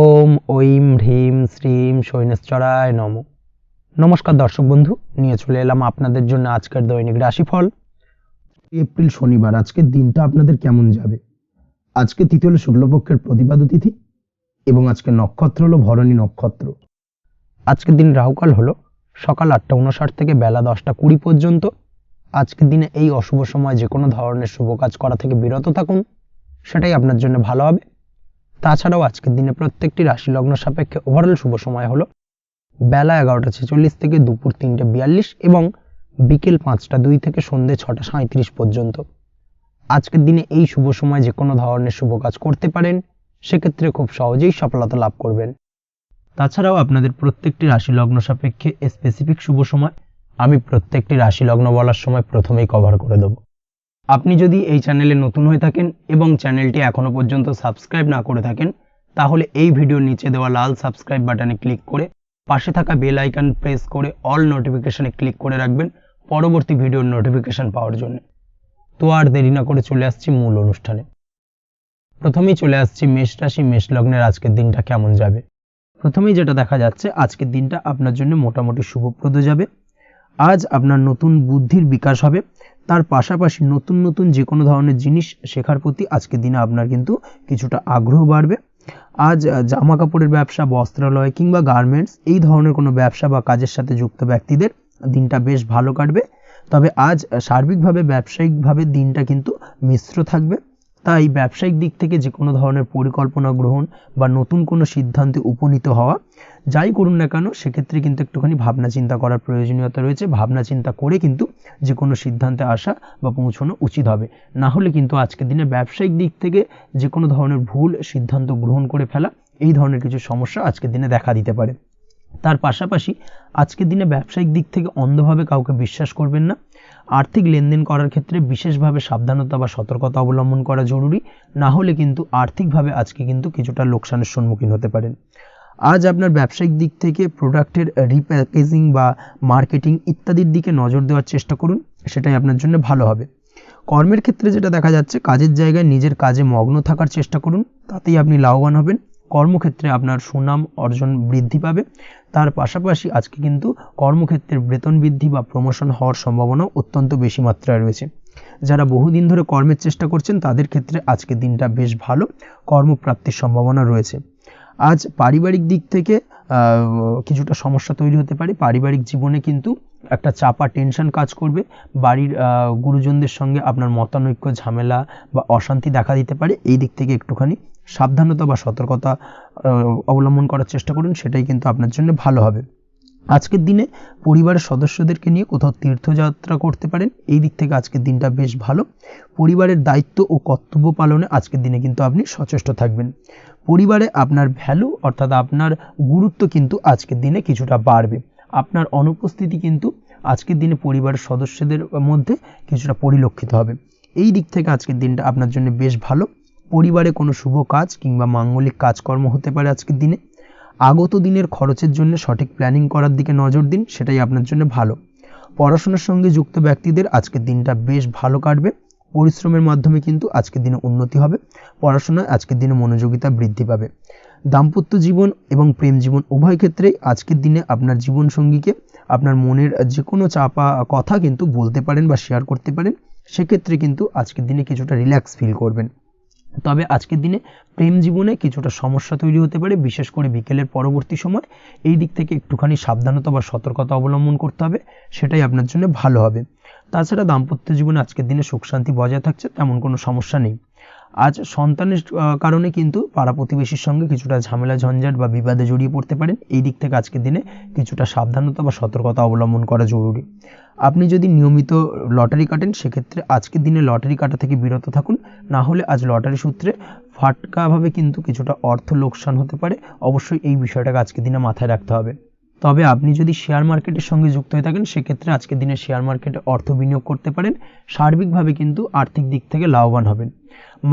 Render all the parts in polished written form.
ওম ঐম হ্রিম শ্রীম শৈনেশ্বরায় নমঃ। নমস্কার দর্শক বন্ধু, নিয়ে চলে এলাম আপনাদের জন্য আজকের দৈনিক রাশিফল। এপ্রিল শনিবার, আজকের দিনটা আপনাদের কেমন যাবে? আজকে তিথি হলো শুক্লপক্ষের প্রতিপাদ্য তিথি এবং আজকে নক্ষত্র হলো ভরণী নক্ষত্র। আজকের দিন রাহুকাল হলো সকাল 8:59 থেকে বেলা 10:20 পর্যন্ত। আজকের দিনে এই অশুভ সময় যে কোনো ধরনের শুভ কাজ করা থেকে বিরত থাকুন, সেটাই আপনার জন্য ভালো হবে। তাছাড়াও আজকের দিনে প্রত্যেকটি রাশি লগ্ন সাপেক্ষে ওভারঅল শুভ সময় হলো বেলা 11:46 থেকে দুপুর 3:42 এবং বিকেল 5:02 থেকে সন্ধ্যে 6:37 পর্যন্ত। আজকের দিনে এই শুভ সময় যে কোনো ধরনের শুভ কাজ করতে পারেন, সেক্ষেত্রে খুব সহজেই সফলতা লাভ করবেন। তাছাড়াও আপনাদের প্রত্যেকটি রাশি লগ্ন সাপেক্ষে স্পেসিফিক শুভ সময় আমি প্রত্যেকটি রাশি লগ্ন বলার সময় প্রথমেই কভার করে দেব। আপনি যদি এই চ্যানেলে নতুন হয়ে থাকেন এবং চ্যানেলটি এখনো পর্যন্ত সাবস্ক্রাইব না করে থাকেন, তাহলে এই ভিডিওর নিচে দেওয়া লাল সাবস্ক্রাইব বাটনে ক্লিক করে পাশে থাকা বেল আইকন প্রেস করে অল নোটিফিকেশনে ক্লিক করে রাখবেন পরবর্তী ভিডিওর নোটিফিকেশন পাওয়ার জন্য। তো আর দেরি না করে চলে আসছি মূল অনুষ্ঠানে। প্রথমেই চলে আসছি মেষ রাশি মেষ লগ্নের আজকের দিনটা কেমন যাবে। প্রথমেই যেটা দেখা যাচ্ছে, আজকের দিনটা আপনার জন্য মোটামুটি শুভপ্রদ যাবে। আজ আপনার নতুন বুদ্ধির বিকাশ হবে, তার পাশাপাশি নতুন নতুন যে কোনো ধরনের জিনিস শেখার প্রতি আজকের দিনে আপনার কিন্তু কিছুটা আগ্রহ বাড়বে। আজ জামা কাপড়ের ব্যবসা, বস্ত্রালয় কিংবা গার্মেন্টস এই ধরনের কোনো ব্যবসা বা কাজের সাথে যুক্ত ব্যক্তিদের দিনটা বেশ ভালো কাটবে। তবে আজ সার্বিকভাবে ব্যবসায়িকভাবে দিনটা কিন্তু মিশ্র থাকবে, তাই ব্যবসায়িক দিক থেকে যে কোনো ধরনের পরিকল্পনা গ্রহণ বা নতুন কোনো সিদ্ধান্তে উপনীত হওয়া যাই করুন না কেন, সেক্ষেত্রে কিন্তু একটুখানি ভাবনা চিন্তা করার প্রয়োজনীয়তা রয়েছে। ভাবনা চিন্তা করে কিন্তু যে কোনো সিদ্ধান্তে আসা বা পৌঁছানো উচিত হবে, না হলে কিন্তু আজকের দিনে ব্যবসায়িক দিক থেকে যে কোনো ধরনের ভুল সিদ্ধান্ত গ্রহণ করে ফেলা, এই ধরনের কিছু সমস্যা আজকের দিনে দেখা দিতে পারে। তার পাশাপাশি আজকের দিনে ব্যবসায়িক দিক থেকে অন্ধভাবে কাউকে বিশ্বাস করবেন না। আর্থিক লেনদেন করার ক্ষেত্রে বিশেষভাবে সাবধানতা বা সতর্কতা অবলম্বন করা জরুরি, না হলে কিন্তু আর্থিকভাবে আজকে কিন্তু কিছুটা লোকসানের সম্মুখীন হতে পারেন। আজ আপনার ব্যবসায়িক দিক থেকে প্রোডাক্টের রিপ্যাকেজিং বা মার্কেটিং ইত্যাদির দিকে নজর দেওয়ার চেষ্টা করুন, সেটাই আপনার জন্য ভালো হবে। কর্মের ক্ষেত্রে যেটা দেখা যাচ্ছে, কাজের জায়গায় নিজের কাজে মগ্ন থাকার চেষ্টা করুন, তাতেই আপনি লাভবান হবেন। কর্মক্ষেত্রে আপনার সুনাম অর্জন বৃদ্ধি পাবে। তার পাশাপাশি আজকে কিন্তু কর্মক্ষেত্রের বেতন বৃদ্ধি বা প্রমোশন হওয়ার সম্ভাবনা অত্যন্ত বেশি মাত্রায় রয়েছে। যারা বহুদিন ধরে কর্মের চেষ্টা করছেন, তাদের ক্ষেত্রে আজকের দিনটা বেশ ভালো, কর্মপ্রাপ্তির সম্ভাবনা রয়েছে। আজ পারিবারিক দিক থেকে কিছুটা সমস্যা তৈরি হতে পারে। পারিবারিক জীবনে কিন্তু একটা চাপা টেনশন কাজ করবে। বাড়ির গুরুজনদের সঙ্গে আপনার মতানৈক্য, ঝামেলা বা অশান্তি দেখা দিতে পারে। এই দিক থেকে একটুখানি সাবধানতা বা সতর্কতা অবলম্বন করার চেষ্টা করুন, সেটাই কিন্তু আপনার জন্য ভালো হবে। আজকের দিনে পরিবারের সদস্যদেরকে নিয়ে কোথাও তীর্থযাত্রা করতে পারেন, এই দিক থেকে আজকের দিনটা বেশ ভালো। পরিবারের দায়িত্ব ও কর্তব্য পালনে আজকের দিনে কিন্তু আপনি সচেষ্ট থাকবেন। পরিবারে আপনার ভ্যালু অর্থাৎ আপনার গুরুত্ব কিন্তু আজকের দিনে কিছুটা বাড়বে। আপনার অনুপস্থিতি কিন্তু আজকের দিনে পরিবারের সদস্যদের মধ্যে কিছুটা পরিলক্ষিত হবে। এই দিক থেকে আজকের দিনটা আপনার জন্য বেশ ভালো। পরিবারে কোনো শুভ কাজ কিংবা মাঙ্গলিক কাজকর্ম হতে পারে আজকের দিনে। আগত দিনের খরচের জন্য সঠিক প্ল্যানিং করার দিকে নজর দিন, সেটাই আপনার জন্য ভালো। পড়াশোনার সঙ্গে যুক্ত ব্যক্তিদের আজকের দিনটা বেশ ভালো কাটবে। পরিশ্রমের মাধ্যমে কিন্তু আজকের দিনে উন্নতি হবে। পড়াশোনায় আজকের দিনে মনোযোগিতা বৃদ্ধি পাবে। দাম্পত্য জীবন এবং প্রেম জীবন উভয় ক্ষেত্রেই আজকের দিনে আপনার জীবনসঙ্গীকে আপনার মনের যে কোনো চাপা কথা কিন্তু বলতে পারেন বা শেয়ার করতে পারেন। সেক্ষেত্রে কিন্তু আজকের দিনে কিছুটা রিল্যাক্স ফিল করবেন। তবে আজকের দিনে প্রেম জীবনে কিছুটা সমস্যা তৈরি হতে পারে, বিশেষ করে বিকেলের পরবর্তী সময়। এই দিক থেকে একটুখানি সাবধানতা বা সতর্কতা অবলম্বন করতে হবে, সেটাই আপনার জন্য ভালো হবে। তাছাড়া দাম্পত্য জীবনে আজকের দিনে সুখ শান্তি বজায় থাকছে, তেমন কোনো সমস্যা নেই। আজ সন্তানের কারণে কিন্তু পাড়া প্রতিবেশীর সঙ্গে কিছুটা ঝামেলা ঝঞ্ঝাট বা বিবাদে জড়িয়ে পড়তে পারেন। এই দিক থেকে আজকের দিনে কিছুটা সাবধানতা বা সতর্কতা অবলম্বন করা জরুরি। আপনি যদি নিয়মিত লটারি কাটেন, সেক্ষেত্রে আজকের দিনে লটারি কাটা থেকে বিরত থাকুন, না হলে আজ লটারি সূত্রে ফাটকাভাবে কিন্তু কিছুটা অর্থ লোকসান হতে পারে। অবশ্যই এই বিষয়টাকে আজকের দিনে মাথায় রাখতে হবে। তবে আপনি যদি শেয়ার মার্কেটের সঙ্গে যুক্ত হয়ে থাকেন, সেক্ষেত্রে আজকের দিনে শেয়ার মার্কেটে অর্থ বিনিয়োগ করতে পারেন। সার্বিকভাবে কিন্তু আর্থিক দিক থেকে লাভবান হবেন।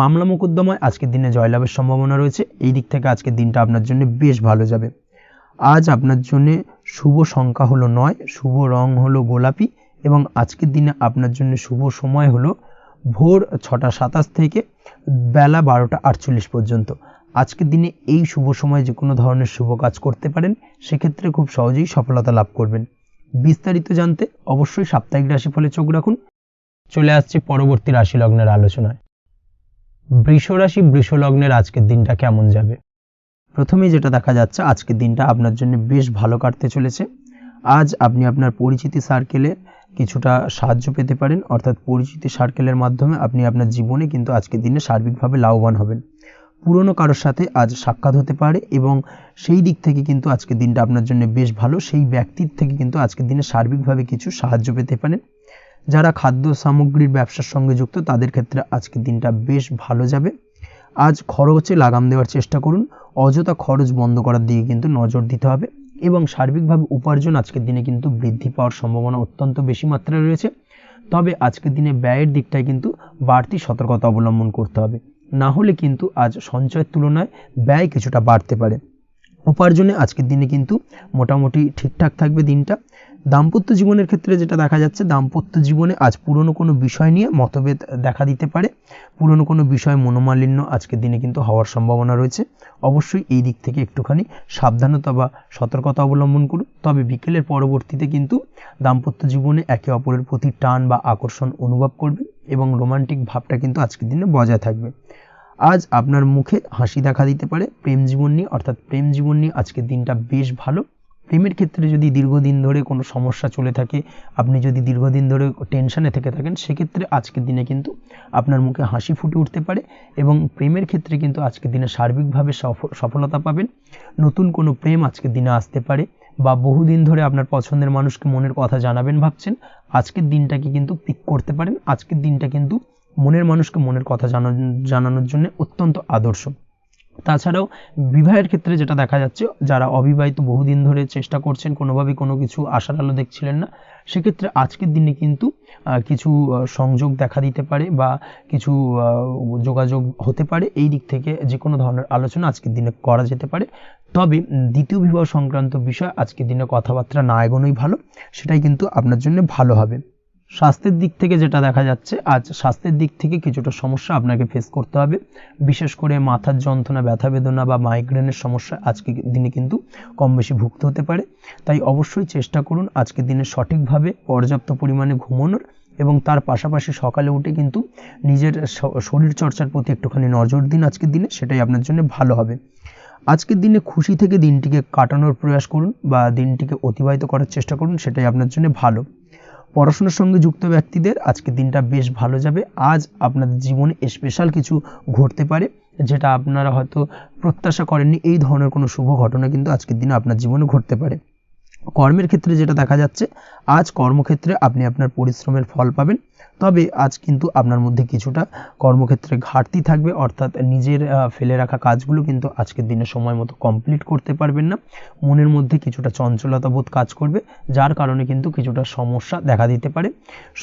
মামলা মোকদ্দমায় আজকের দিনে জয়লাভের সম্ভাবনা রয়েছে। এই দিক থেকে আজকের দিনটা আপনার জন্য বেশ ভালো যাবে। আজ আপনার জন্য শুভ সংখ্যা হলো 9, শুভ রং হলো গোলাপি এবং আজকের দিনে আপনার জন্য শুভ সময় হলো ভোর 6:27 থেকে বেলা 12:48 পর্যন্ত। আজকের দিনে এই শুভ সময়ে যে কোনো ধরনের শুভ কাজ করতে পারেন, সেক্ষেত্রে খুব সহজেই সফলতা লাভ করবেন। বিস্তারিত জানতে অবশ্যই সাপ্তাহিক রাশিফলে চোখ রাখুন। চলে আসছে পরবর্তী রাশি লগ্নের আলোচনায়। বৃষ রাশি বৃষ লগ্নের আজকের দিনটা কেমন যাবে? প্রথমেই যেটা দেখা যাচ্ছে, আজকের দিনটা আপনার জন্য বেশ ভালো কাটতে চলেছে। আজ আপনি আপনার পরিচিতি সার্কেলে কিছুটা সাহায্য পেতে পারেন, অর্থাৎ পরিচিতি সার্কেলের মাধ্যমে আপনি আপনার জীবনে কিন্তু আজকের দিনে সার্বিকভাবে লাভবান হবেন। পুরনো কারোর সাথে আজ সাক্ষাৎ হতে পারে এবং সেই দিক থেকে কিন্তু আজকের দিনটা আপনার জন্য বেশ ভালো। সেই ব্যক্তির থেকে কিন্তু আজকের দিনে সার্বিকভাবে কিছু সাহায্য পেতে পারেন। যারা খাদ্য সামগ্রীর ব্যবসার সঙ্গে যুক্ত, তাদের ক্ষেত্রে আজকের দিনটা বেশ ভালো যাবে। আজ খরচে লাগাম দেওয়ার চেষ্টা করুন, অযথা খরচ বন্ধ করার দিকে কিন্তু নজর দিতে হবে এবং সার্বিকভাবে উপার্জন আজকের দিনে কিন্তু বৃদ্ধি পাওয়ার সম্ভাবনা অত্যন্ত বেশি মাত্রায় রয়েছে। তবে আজকের দিনে ব্যয়ের দিকটায় কিন্তু বাড়তি সতর্কতা অবলম্বন করতে হবে, না হলে কিন্তু আজ সঞ্চয়ের তুলনায় ব্যয় কিছুটা বাড়তে পারে। উপার্জনে আজকের দিনে কিন্তু মোটামুটি ঠিকঠাক থাকবে দিনটা। দাম্পত্য জীবনের ক্ষেত্রে যেটা দেখা যাচ্ছে, দাম্পত্য জীবনে আজ পুরনো কোনো বিষয় নিয়ে মতভেদ দেখা দিতে পারে। পুরনো কোনো বিষয়ে মনোমালিন্য আজকের দিনে কিন্তু হওয়ার সম্ভাবনা রয়েছে। অবশ্যই এই দিক থেকে একটুখানি সাবধানতা বা সতর্কতা অবলম্বন করুন। তবে বিকেলের পরবর্তীতে কিন্তু দাম্পত্য জীবনে একে অপরের প্রতি টান বা আকর্ষণ অনুভব করবে এবং রোমান্টিক ভাবটা কিন্তু আজকের দিনে বজায় থাকবে। আজ আপনার মুখে হাসি দেখা দিতে পারে। প্রেম জীবন নিয়ে, অর্থাৎ প্রেম জীবন নিয়ে আজকের দিনটা বেশ ভালো। প্রেমের ক্ষেত্রে যদি দীর্ঘদিন ধরে কোনো সমস্যা চলে থাকে, আপনি যদি দীর্ঘদিন ধরে টেনশনে থেকে থাকেন, সেক্ষেত্রে আজকের দিনে কিন্তু আপনার মুখে হাসি ফুটে উঠতে পারে এবং প্রেমের ক্ষেত্রে কিন্তু আজকের দিনে সার্বিকভাবে সফলতা পাবেন। নতুন কোনো প্রেম আজকের দিনে আসতে পারে, বা বহুদিন ধরে আপনার পছন্দের মানুষকে মনের কথা জানাবেন ভাবছেন, আজকের দিনটাকে কিন্তু পিক করতে পারেন। আজকের দিনটা কিন্তু মনের মানুষকে মনের কথা জানানোর জন্য অত্যন্ত আদর্শ। তাছাড়াও বিবাহের ক্ষেত্রে যেটা দেখা যাচ্ছে, যারা অবিবাহিত বহুদিন ধরে চেষ্টা করছেন, কোনোভাবেই কোনো কিছু আশার আলো দেখছিলেন না, সেক্ষেত্রে আজকের দিনে কিন্তু কিছু সংযোগ দেখা দিতে পারে বা কিছু যোগাযোগ হতে পারে। এই দিক থেকে যে কোনো ধরনের আলোচনা আজকের দিনে করা যেতে পারে। তবে দ্বিতীয় বিবাহ সংক্রান্ত বিষয় আজকের দিনে কথাবার্তা না এগোনোই ভালো, সেটাই কিন্তু আপনার জন্য ভালো হবে। স্বাস্থ্যের দিক থেকে যেটা দেখা যাচ্ছে, আজ স্বাস্থ্যের দিক থেকে কিছুটা সমস্যা আপনাকে ফেস করতে হবে। বিশেষ করে মাথার যন্ত্রণা, ব্যথা বেদনা বা মাইগ্রেনের সমস্যা আজকের দিনে কিন্তু কম বেশি ভুগতে হতে পারে। তাই অবশ্যই চেষ্টা করুন আজকের দিনে সঠিকভাবে পর্যাপ্ত পরিমাণে ঘুমানোর এবং তার পাশাপাশি সকালে উঠে কিন্তু নিজের শরীর চর্চার প্রতি একটুখানি নজর দিন আজকের দিনে, সেটাই আপনার জন্য ভালো হবে। আজকের দিনে খুশি থেকে দিনটিকে কাটানোর প্রয়াস করুন বা দিনটিকে অতিবাহিত করার চেষ্টা করুন, সেটাই আপনার জন্য ভালো। পড়াশোনার সঙ্গে যুক্ত ব্যক্তিদের আজকের দিনটা বেশ ভালো যাবে। আজ আপনাদের জীবনে স্পেশাল কিছু ঘটতে পারে, যেটা আপনারা হয়তো প্রত্যাশা করেননি। এই ধরনের কোনো শুভ ঘটনা কিন্তু আজকের দিনে আপনার জীবনে ঘটতে পারে। কর্মের ক্ষেত্রে যেটা দেখা যাচ্ছে, আজ কর্মক্ষেত্রে আপনি আপনার পরিশ্রমের ফল পাবেন। তবে আজ কিন্তু আপনার মধ্যে কিছুটা কর্মক্ষেত্রে ঘাটতি থাকবে, অর্থাৎ নিজের ফেলে রাখা কাজগুলো কিন্তু আজকের দিনে সময় মতো কমপ্লিট করতে পারবেন না। মনের মধ্যে কিছুটা চঞ্চলতা বোধ কাজ করবে, যার কারণে কিন্তু কিছুটা সমস্যা দেখা দিতে পারে।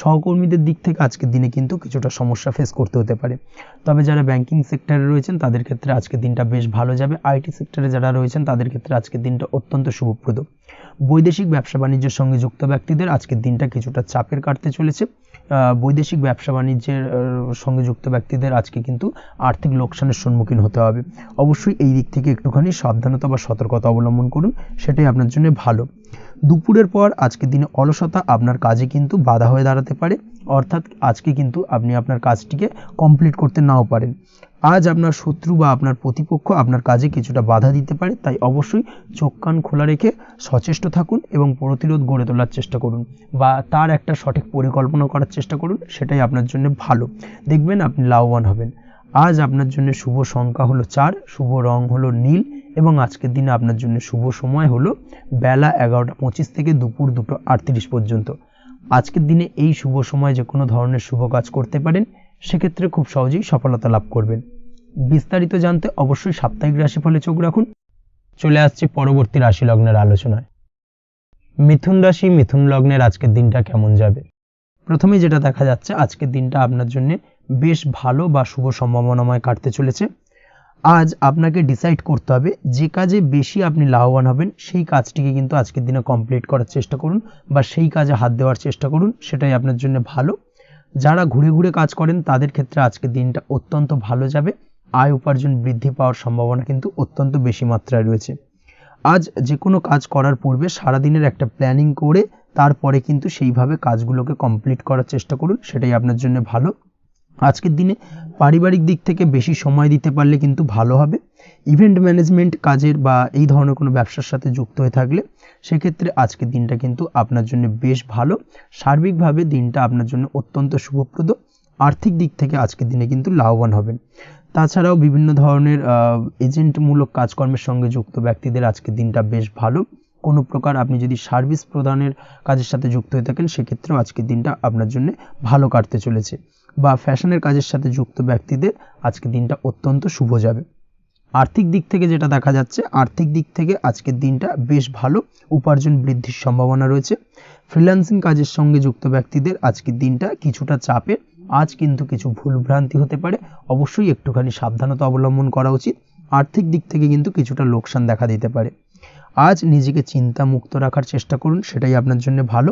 সহকর্মীদের দিক থেকে আজকের দিনে কিন্তু কিছুটা সমস্যা ফেস করতে হতে পারে। তবে যারা ব্যাংকিং সেক্টরে রয়েছেন, তাদের ক্ষেত্রে আজকের দিনটা বেশ ভালো যাবে। আইটি সেক্টরে যারা রয়েছেন, তাদের ক্ষেত্রে আজকের দিনটা অত্যন্ত শুভপ্রদ। বৈদেশিক ব্যবসা বাণিজ্যের সঙ্গে যুক্ত ব্যক্তিদের আজকের দিনটা কিছুটা চাপের কাটতে চলেছে। বৈদেশিক ব্যবসা বাণিজ্যের সঙ্গে যুক্ত ব্যক্তিদের আজকে কিন্তু আর্থিক লোকসানের সম্মুখীন হতে হবে। অবশ্যই এই দিক থেকে একটুখানি সাবধানতা বা সতর্কতা অবলম্বন করুন, সেটাই আপনার জন্য ভালো। দুপুরের পর আজকের দিনে অলসতা আপনার কাজে কিন্তু বাধা হয়ে দাঁড়াতে পারে, অর্থাৎ আজকে কিন্তু আপনি আপনার কাজটিকে কমপ্লিট করতে নাও পারেন। আজ আপনার শত্রু বা আপনার প্রতিপক্ষ আপনার কাজে কিছুটা বাধা দিতে পারে, তাই অবশ্যই চোখ কান খোলা রেখে সচেষ্ট থাকুন এবং প্রতিরোধ গড়ে তোলার চেষ্টা করুন বা তার একটা সঠিক পরিকল্পনা করার চেষ্টা করুন, সেটাই আপনার জন্য ভালো। দেখবেন আপনি লাভবান হবেন। আজ আপনার জন্য শুভ সংখ্যা হলো 4, শুভ রং হলো নীল এবং আজকের দিনে আপনার জন্য শুভ সময় হলো বেলা 11:25 থেকে দুপুর 2:38 পর্যন্ত। আজকের দিনে এই শুভ সময় যে কোনো ধরনের শুভ কাজ করতে পারেন, সেক্ষেত্রে খুব সহজেই সফলতা লাভ করবেন। বিস্তারিত জানতে অবশ্যই সাপ্তাহিক রাশিফলে চোখ রাখুন। চলে আসছে পরবর্তী রাশি লগ্নের আলোচনায়। মিথুন রাশি মিথুন লগ্নের আজকের দিনটা কেমন যাবে? প্রথমে যেটা দেখা যাচ্ছে, আজকের দিনটা আপনার জন্য বেশ ভালো বা শুভ সম্ভাবনাময় কাটতে চলেছে। আজ আপনাকে ডিসাইড করতে হবে যে কাজে বেশি আপনি লাভবান হবেন, সেই কাজটিকে কিন্তু আজকের দিনে কমপ্লিট করার চেষ্টা করুন বা সেই কাজে হাত দেওয়ার চেষ্টা করুন, সেটাই আপনার জন্য ভালো। যারা ঘুরে ঘুরে কাজ করেন, তাদের ক্ষেত্রে আজকের দিনটা অত্যন্ত ভালো যাবে। আয় উপার্জন বৃদ্ধি পাওয়ার সম্ভাবনা কিন্তু অত্যন্ত বেশি মাত্রায় রয়েছে। আজ যে কোনো কাজ করার পূর্বে সারাদিনের একটা প্ল্যানিং করে তারপরে কিন্তু সেইভাবে কাজগুলোকে কমপ্লিট করার চেষ্টা করুন, সেটাই আপনার জন্য ভালো। আজকের দিনে পারিবারিক দিক থেকে বেশি সময় দিতে পারলে কিন্তু ভালো হবে। ইভেন্ট ম্যানেজমেন্ট কাজের বা এই ধরনের কোনো ব্যবসার সাথে যুক্ত হয়ে থাকলে সেক্ষেত্রে আজকের দিনটা কিন্তু আপনার জন্য বেশ ভালো। সার্বিকভাবে দিনটা আপনার জন্য অত্যন্ত শুভপ্রদ। আর্থিক দিক থেকে আজকের দিনে কিন্তু লাভবান হবেন। তাছাড়াও বিভিন্ন ধরনের এজেন্টমূলক কাজকর্মের সঙ্গে যুক্ত ব্যক্তিদের আজকের দিনটা বেশ ভালো। কোনো প্রকার আপনি যদি সার্ভিস প্রদানের কাজের সাথে যুক্ত হয়ে থাকেন সেক্ষেত্রেও আজকের দিনটা আপনার জন্য ভালো কাটতে চলেছে। বা ফ্যাশনের কাজের সাথে যুক্ত ব্যক্তিদের আজকের দিনটা অত্যন্ত শুভ যাবে। আর্থিক দিক থেকে যেটা দেখা যাচ্ছে, আর্থিক দিক থেকে আজকের দিনটা বেশ ভালো, উপার্জন বৃদ্ধির সম্ভাবনা রয়েছে। ফ্রিল্যান্সিং কাজের সঙ্গে যুক্ত ব্যক্তিদের আজকের দিনটা কিছুটা চাপের। আজ কিন্তু কিছু ভুলভ্রান্তি হতে পারে, অবশ্যই একটুখানি সাবধানতা অবলম্বন করা উচিত। আর্থিক দিক থেকে কিন্তু কিছুটা লোকসান দেখা দিতে পারে। আজ নিজেকে চিন্তামুক্ত রাখার চেষ্টা করুন, সেটাই আপনার জন্য ভালো।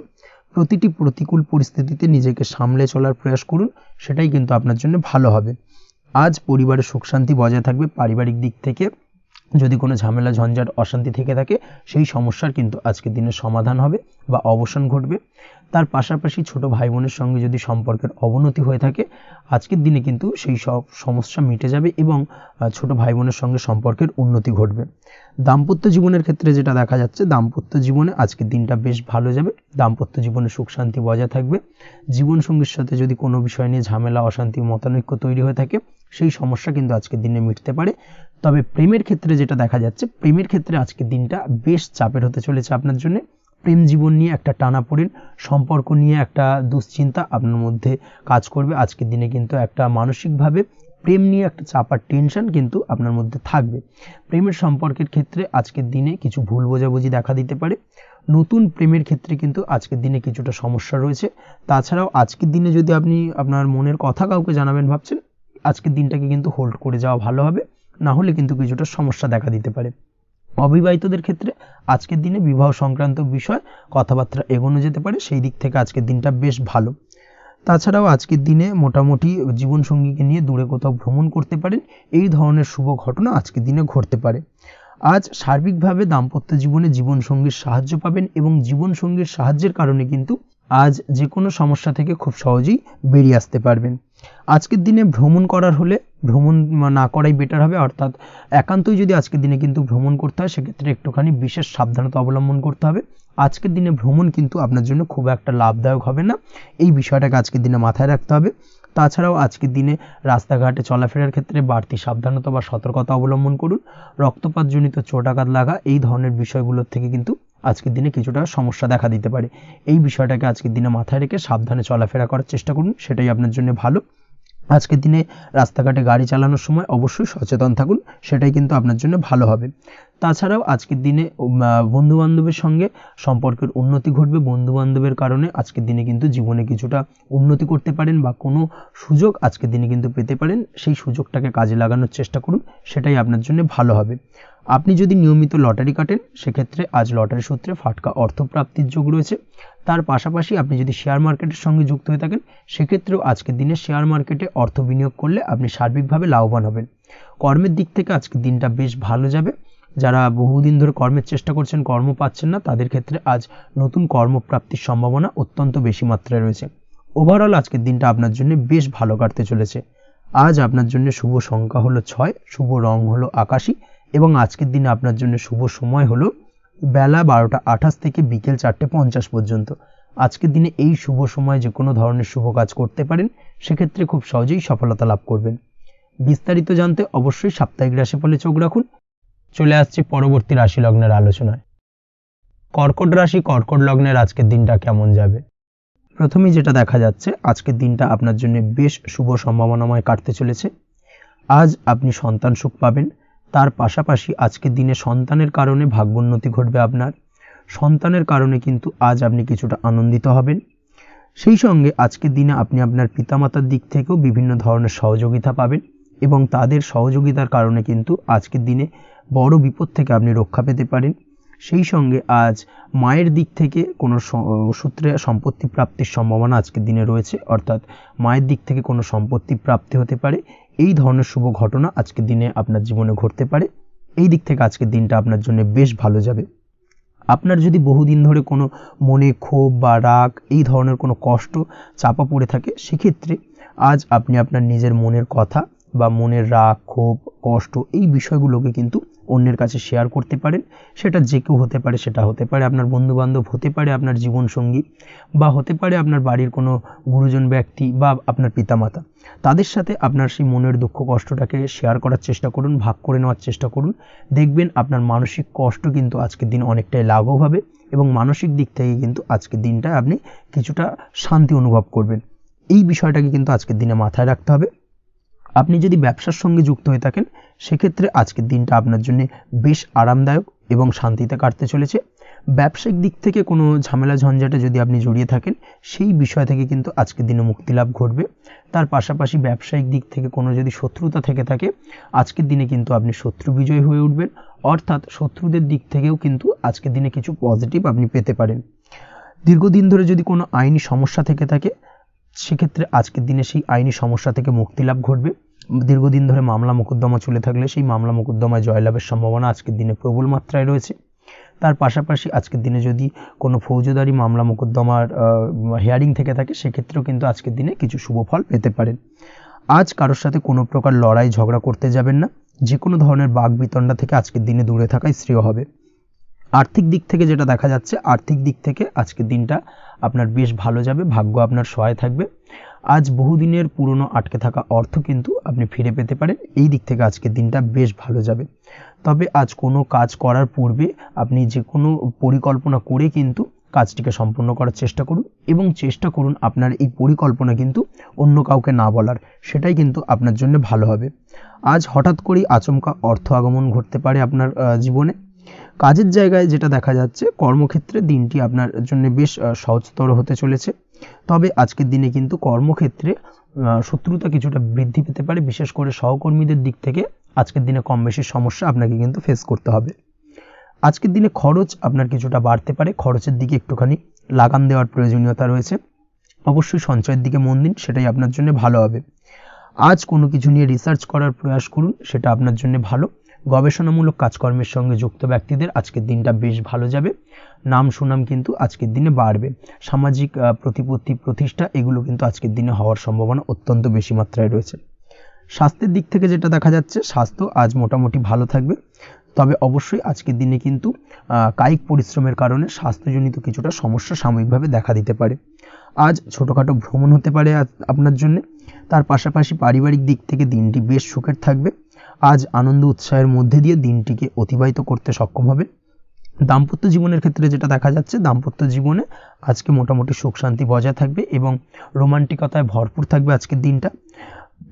প্রতিটি প্রতিকূল পরিস্থিতিতে নিজেকে সামলে চলার প্রয়াস করুন, সেটাই কিন্তু আপনার জন্য ভালো হবে। আজ পরিবারের সুখ শান্তি বজায় থাকবে। পারিবারিক দিক থেকে যদি কোনো ঝামেলা ঝঞ্ঝাট অশান্তি থেকে থাকে সেই সমস্যার কিন্তু আজকের দিনে সমাধান হবে বা অবসান ঘটবে। তার পাশাপাশি ছোট ভাই বোনের সঙ্গে যদি সম্পর্কের অবনতি হয়ে থাকে আজকের দিনে কিন্তু সেই সব সমস্যা মিটে যাবে এবং ছোট ভাই বোনের সঙ্গে সম্পর্কের উন্নতি ঘটবে। দাম্পত্য জীবনের ক্ষেত্রে যেটা দেখা যাচ্ছে, দাম্পত্য জীবনে আজকের দিনটা বেশ ভালো যাবে। দাম্পত্য জীবনে সুখ শান্তি বজায় থাকবে। জীবনসঙ্গীর সাথে যদি কোনো বিষয় নিয়ে ঝামেলা অশান্তি মতানৈক্য তৈরি হয়ে থাকে সেই সমস্যা কিন্তু আজকের দিনে মিটতে পারে। তবে প্রেমের ক্ষেত্রে যেটা দেখা যাচ্ছে, প্রেমের ক্ষেত্রে আজকের দিনটা বেশ চাপের হতে চলেছে আপনার জন্য। প্রেম জীবন নিয়ে একটা টানাপোড়েন, সম্পর্ক নিয়ে একটা দুশ্চিন্তা আপনার মধ্যে কাজ করবে। আজকের দিনে কিন্তু একটা মানসিকভাবে প্রেম নিয়ে একটা চাপার টেনশন কিন্তু আপনার মধ্যে থাকবে। প্রেমের সম্পর্কের ক্ষেত্রে আজকের দিনে কিছু ভুল বোঝাবুঝি দেখা দিতে পারে। নতুন প্রেমের ক্ষেত্রে কিন্তু আজকের দিনে কিছুটা সমস্যা রয়েছে। তাছাড়াও আজকের দিনে যদি আপনি আপনার মনের কথা কাউকে জানাবেন ভাবছেন, আজকের দিনটাকে কিন্তু হোল্ড করে যাওয়া ভালো হবে, না হলে কিন্তু কিছুটা সমস্যা দেখা দিতে পারে। অবিবাহিতদের ক্ষেত্রে আজকের দিনে বিবাহ সংক্রান্ত বিষয় কথাবার্তা এগোনো যেতে পারে, সেই দিক থেকে আজকের দিনটা বেশ ভালো। তাছাড়াও আজকের দিনে মোটামুটি জীবনসঙ্গীকে নিয়ে দূরে কোথাও ভ্রমণ করতে পারেন, এই ধরনের শুভ ঘটনা আজকের দিনে ঘটতে পারে। আজ সার্বিকভাবে দাম্পত্য জীবনে জীবনসঙ্গীর সাহায্য পাবেন এবং জীবনসঙ্গীর সাহায্যের কারণে কিন্তু আজ যে কোনো সমস্যা থেকে খুব সহজেই বেরিয়ে আসতে পারবেন। আজকের দিনে ভ্রমণ করার হলে ভ্রমণ না করাই বেটার হবে, অর্থাৎ একান্তই যদি আজকের দিনে কিন্তু ভ্রমণ করতে হয় সেক্ষেত্রে একটুখানি বিশেষ সাবধানতা অবলম্বন করতে হবে। আজকের দিনে ভ্রমণ কিন্তু আপনার জন্য খুব একটা লাভদায়ক হবে না, এই বিষয়টাকে আজকের দিনে মাথায় রাখতে হবে। তাছাড়াও আজকের দিনে রাস্তাঘাটে চলাফেরার ক্ষেত্রে বাড়তি সাবধানতা বা সতর্কতা অবলম্বন করুন। রক্তপাতজনিত চোটাঘাত লাগা এই ধরনের বিষয়গুলোর থেকে কিন্তু আজকের দিনে কিছুটা সমস্যা দেখা দিতে পারে। এই বিষয়টাকে আজকের দিনে মাথায় রেখে সাবধানে চলাফেরা করার চেষ্টা করুন, সেটাই আপনার জন্য ভালো। আজকের দিনে রাস্তাঘাটে গাড়ি চালানোর সময় অবশ্যই সচেতন থাকুন, সেটাই কিন্তু আপনার জন্য ভালো হবে। তাছাড়াও আজকের দিনে বন্ধুবান্ধবের সঙ্গে সম্পর্কের উন্নতি ঘটবে। বন্ধুবান্ধবের কারণে আজকের দিনে কিন্তু জীবনে কিছুটা উন্নতি করতে পারেন বা কোনো সুযোগ আজকের দিনে কিন্তু পেতে পারেন, সেই সুযোগটাকে কাজে লাগানোর চেষ্টা করুন, সেটাই আপনার জন্য ভালো হবে। আপনি যদি নিয়মিত লটারি কাটেন সেক্ষেত্রে আজ লটারি সূত্রে ফাটকা অর্থপ্রাপ্তির যোগ রয়েছে। তার পাশাপাশি আপনি যদি শেয়ার মার্কেটের সঙ্গে যুক্ত হয়ে থাকেন সেক্ষেত্রেও আজকের দিনে শেয়ার মার্কেটে অর্থ বিনিয়োগ করলে আপনি সার্বিকভাবে লাভবান হবেন। কর্মের দিক থেকে আজকের দিনটা বেশ ভালো যাবে। যারা বহুদিন ধরে কর্মের চেষ্টা করছেন কর্ম পাচ্ছেন না তাদের ক্ষেত্রে আজ নতুন কর্মপ্রাপ্তির সম্ভাবনা অত্যন্ত বেশি মাত্রায় রয়েছে। ওভারঅল আজকের দিনটা আপনার জন্য বেশ ভালো কাটতে চলেছে। আজ আপনার জন্য শুভ সংখ্যা হলো 6, শুভ রং হলো আকাশী এবং আজকের দিনে আপনার জন্য শুভ সময় হলো বেলা 12টা 28 থেকে বিকেল 4টা 50 পর্যন্ত। আজকের দিনে এই শুভ সময় যে কোনো ধরনের শুভ কাজ করতে পারেন, সেক্ষেত্রে খুব সহজেই সফলতা লাভ করবেন। বিস্তারিত জানতে অবশ্যই সাপ্তাহিক রাশিফলে চোখ রাখুন। চলে আসছে পরবর্তী রাশি লগ্নের আলোচনায়। কর্কট রাশি, কর্কট লগ্নের আজকের দিনটা কেমন যাবে? প্রথমেই যেটা দেখা যাচ্ছে, আজকের দিনটা আপনার জন্য বেশ শুভ সম্ভাবনাময় কাটতে চলেছে। আজ আপনি সন্তান সুখ পাবেন। তার পাশাপাশি আজকের দিনে সন্তানের কারণে ভাগ্যোন্নতি ঘটবে আপনার। সন্তানের কারণে কিন্তু আজ আপনি কিছুটা আনন্দিত হবেন। সেই সঙ্গে আজকের দিনে আপনি আপনার পিতামাতার দিক থেকেও বিভিন্ন ধরনের সহযোগিতা পাবেন এবং তাদের সহযোগিতার কারণে কিন্তু আজকের দিনে বড় বিপদ থেকে আপনি রক্ষা পেতে পারেন। সেই সঙ্গে আজ মায়ের দিক থেকে কোনো সূত্রে সম্পত্তি প্রাপ্তির সম্ভাবনা আজকের দিনে রয়েছে, অর্থাৎ মায়ের দিক থেকে কোনো সম্পত্তি প্রাপ্তি হতে পারে। এই ধরনের শুভ ঘটনা আজকের দিনে আপনার জীবনে ঘটতে পারে। এই দিক থেকে আজকের দিনটা আপনার জন্য বেশ ভালো যাবে। আপনার যদি বহুদিন ধরে কোনো মনে ক্ষোভ বা রাগ এই ধরনের কোনো কষ্ট চাপা পড়ে থাকে, সেক্ষেত্রে আজ আপনি আপনার নিজের মনের কথা বা মনের রাগ, ক্ষোভ, কষ্ট এই বিষয়গুলোকে কিন্তু অন্যের কাছে শেয়ার করতে পারেন। সেটা যে কেউ হতে পারে, সেটা হতে পারে আপনার বন্ধুবান্ধব, হতে পারে আপনার জীবনসঙ্গী, বা হতে পারে আপনার বাড়ির কোনো গুরুজন ব্যক্তি বা আপনার পিতামাতা। তাদের সাথে আপনার সেই মনের দুঃখ কষ্টটাকে শেয়ার করার চেষ্টা করুন, ভাগ করে নেওয়ার চেষ্টা করুন। দেখবেন আপনার মানসিক কষ্ট কিন্তু আজকের দিন অনেকটাই লাঘব হবে এবং মানসিক দিক থেকে কিন্তু আজকের দিনটা আপনি কিছুটা শান্তি অনুভব করবেন। এই বিষয়টাকে কিন্তু আজকের দিনে মাথায় রাখতে হবে। আপনি যদি ব্যবসার সঙ্গে যুক্ত হয়ে থাকেন, সেক্ষেত্রে আজকের দিনটা আপনার জন্য বেশ আরামদায়ক এবং শান্তিতে কাটতে চলেছে। ব্যবসায়িক দিক থেকে কোনো ঝামেলা ঝঞ্ঝাটে যদি আপনি জড়িয়ে থাকেন, সেই বিষয় থেকে কিন্তু আজকের দিনে মুক্তিলাভ ঘটবে। তার পাশাপাশি ব্যবসায়িক দিক থেকে কোনো যদি শত্রুতা থেকে থাকে, আজকের দিনে কিন্তু আপনি শত্রু বিজয় হয়ে উঠবেন, অর্থাৎ শত্রুদের দিক থেকেও কিন্তু আজকের দিনে কিছু পজিটিভ আপনি পেতে পারেন। দীর্ঘদিন ধরে যদি কোনো আইনি সমস্যা থেকে থাকে, সেক্ষেত্রে আজকের দিনে সেই আইনি সমস্যা থেকে মুক্তিলাভ ঘটবে। দীর্ঘদিন ধরে মামলা মোকদ্দমা চলে থাকলে সেই মামলা মোকদ্দমায় জয়লাভের সম্ভাবনা আজকের দিনে প্রবল মাত্রায় রয়েছে। তার পাশাপাশি আজকের দিনে যদি কোনো ফৌজদারি মামলা মোকদ্দমার হিয়ারিং থেকে থাকে, সেক্ষেত্রেও কিন্তু আজকের দিনে কিছু শুভ ফল পেতে পারেন। আজ কারোর সাথে কোনো প্রকার লড়াই ঝগড়া করতে যাবেন না। যে কোনো ধরনের বাক বিতণ্ডা থেকে আজকের দিনে দূরে থাকাই শ্রেয় হবে। আর্থিক দিক থেকে যেটা দেখা যাচ্ছে, আর্থিক দিক থেকে আজকের দিনটা আপনার বেশ ভালো যাবে, ভাগ্য আপনার সহায় থাকবে। আজ বহুদিনের পুরনো আটকে থাকা অর্থ কিন্তু আপনি ফিরে পেতে পারেন। এই দিক থেকে আজকের দিনটা বেশ ভালো যাবে। তবে আজ কোনো কাজ করার পূর্বে আপনি যে কোনো পরিকল্পনা করে কিন্তু কাজটিকে সম্পূর্ণ করার চেষ্টা করুন এবং চেষ্টা করুন আপনার এই পরিকল্পনা কিন্তু অন্য কাউকে না বলার, সেটাই কিন্তু আপনার জন্য ভালো হবে। আজ হঠাৎ করেই আচমকা অর্থ আগমন ঘটতে পারে আপনার জীবনে। কাজের জায়গায় যেটা দেখা যাচ্ছে, কর্মক্ষেত্রে দিনটি আপনার জন্য বেশ সহজতর হতে চলেছে। তবে আজকের দিনে কিন্তু কর্মক্ষেত্রে শত্রুতা কিছুটা বৃদ্ধি পেতে পারে, বিশেষ করে সহকর্মীদের দিক থেকে আজকের দিনে কম বেশি সমস্যা আপনাকে কিন্তু ফেস করতে হবে। আজকের দিনে খরচ আপনার কিছুটা বাড়তে পারে, খরচের দিকে একটুখানি লাগাম দেওয়ার প্রয়োজনীয়তা রয়েছে। অবশ্যই সঞ্চয়ের দিকে মন দিন, সেটাই আপনার জন্য ভালো হবে। আজ কোনো কিছু নিয়ে রিসার্চ করার প্রয়াস করুন, সেটা আপনার জন্য ভালো। গবেষণামূলক কাজকর্মের সঙ্গে যুক্ত ব্যক্তিদের আজকের দিনটা বেশ ভালো যাবে। নাম সুনাম কিন্তু আজকের দিনে বাড়বে। সামাজিক প্রতিপত্তি প্রতিষ্ঠা এগুলো কিন্তু আজকের দিনে হওয়ার সম্ভাবনা অত্যন্ত বেশি মাত্রায় রয়েছে। স্বাস্থ্যের দিক থেকে যেটা দেখা যাচ্ছে, স্বাস্থ্য আজ মোটামুটি ভালো থাকবে। তবে অবশ্যই আজকের দিনে কিন্তু কায়িক পরিশ্রমের কারণে স্বাস্থ্যজনিত কিছুটা সমস্যা সাময়িকভাবে দেখা দিতে পারে। আজ ছোটোখাটো ভ্রমণ হতে পারে আপনার জন্য। তার পাশাপাশি পারিবারিক দিক থেকে দিনটি বেশ সুখের থাকবে। আজ আনন্দ উৎসাহের মধ্যে দিয়ে দিনটিকে অতিবাহিত করতে সক্ষম হবে। দাম্পত্য জীবনের ক্ষেত্রে যেটা দেখা যাচ্ছে, দাম্পত্য জীবনে আজকে মোটামুটি সুখ শান্তি বজায় থাকবে এবং রোমান্টিকতায় ভরপুর থাকবে আজকের দিনটা।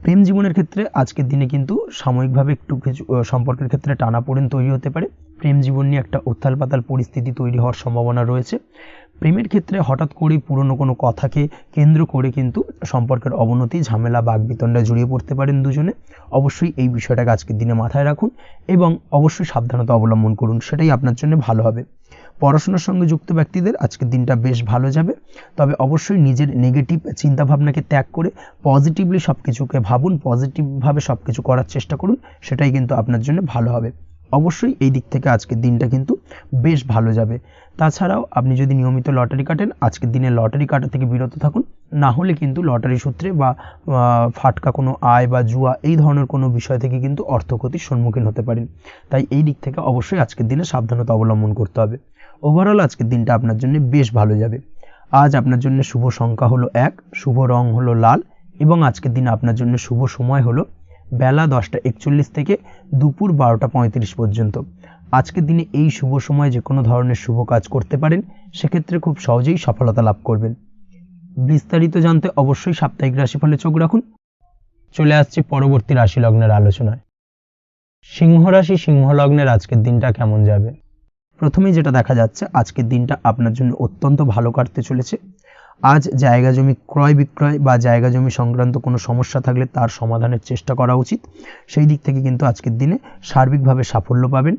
প্রেম জীবনের ক্ষেত্রে আজকের দিনে কিন্তু সাময়িকভাবে একটু কিছু সম্পর্কের ক্ষেত্রে টানাপোড়েন তৈরি হতে পারে। প্রেম জীবন নিয়ে একটা উত্থাল পাতাল পরিস্থিতি তৈরি হওয়ার সম্ভাবনা রয়েছে। প্রেমের ক্ষেত্রে হঠাৎ করেই পুরনো কোনো কথাকে কেন্দ্র করে কিন্তু সম্পর্কের অবনতি, ঝামেলা, বাগবিতণ্ডায় জড়িয়ে পড়তে পারেন দুজনে। অবশ্যই এই বিষয়টাকে আজকের দিনে মাথায় রাখুন এবং অবশ্যই সাবধানতা অবলম্বন করুন, সেটাই আপনার জন্য ভালো হবে। পড়াশোনার সঙ্গে যুক্ত ব্যক্তিদের আজকের দিনটা বেশ ভালো যাবে। তবে অবশ্যই নিজের নেগেটিভ চিন্তাভাবনাকে ত্যাগ করে পজিটিভলি সব কিছুকে ভাবুন, পজিটিভভাবে সব কিছু করার চেষ্টা করুন, সেটাই কিন্তু আপনার জন্য ভালো হবে। অবশ্যই এই দিক থেকে আজকের দিনটা কিন্তু বেশ ভালো যাবে। তাছাড়াও আপনি যদি নিয়মিত লটারি কাটেন, আজকের দিনে লটারি কাটা থেকে বিরত থাকুন। না হলে কিন্তু লটারি সূত্রে বা ফাটকা কোনো আয় বা জুয়া এই ধরনের কোনো বিষয় থেকে কিন্তু অর্থক্ষতির সম্মুখীন হতে পারেন। তাই এই দিক থেকে অবশ্যই আজকের দিনে সাবধানতা অবলম্বন করতে হবে। ওভারঅল আজকের দিনটা আপনার জন্য বেশ ভালো যাবে। আজ আপনার জন্য শুভ সংখ্যা হলো 1, শুভ রং হলো লাল এবং আজকের দিনে আপনার জন্য শুভ সময় হলো বেলা 10:41 থেকে দুপুর 12:35 পর্যন্ত। আজকের দিনে এই শুভ সময় যে কোনো ধরনের শুভ কাজ করতে পারেন, সেক্ষেত্রে খুব সহজেই সফলতা লাভ করবেন। বিস্তারিত জানতে অবশ্যই সাপ্তাহিক রাশিফলে চোখ রাখুন। চলে আসছি পরবর্তী রাশি লগ্নের আলোচনায়। সিংহ রাশি, সিংহ লগ্নের আজকের দিনটা কেমন যাবে? প্রথমেই যেটা দেখা যাচ্ছে, আজকের দিনটা আপনার জন্য অত্যন্ত ভালো কাটতে চলেছে। আজ জায়গা জমি ক্রয় বিক্রয় বা জায়গা জমি সংক্রান্ত কোনো সমস্যা থাকলে তার সমাধানের চেষ্টা করা উচিত। সেই দিক থেকে কিন্তু আজকের দিনে সার্বিকভাবে সাফল্য পাবেন।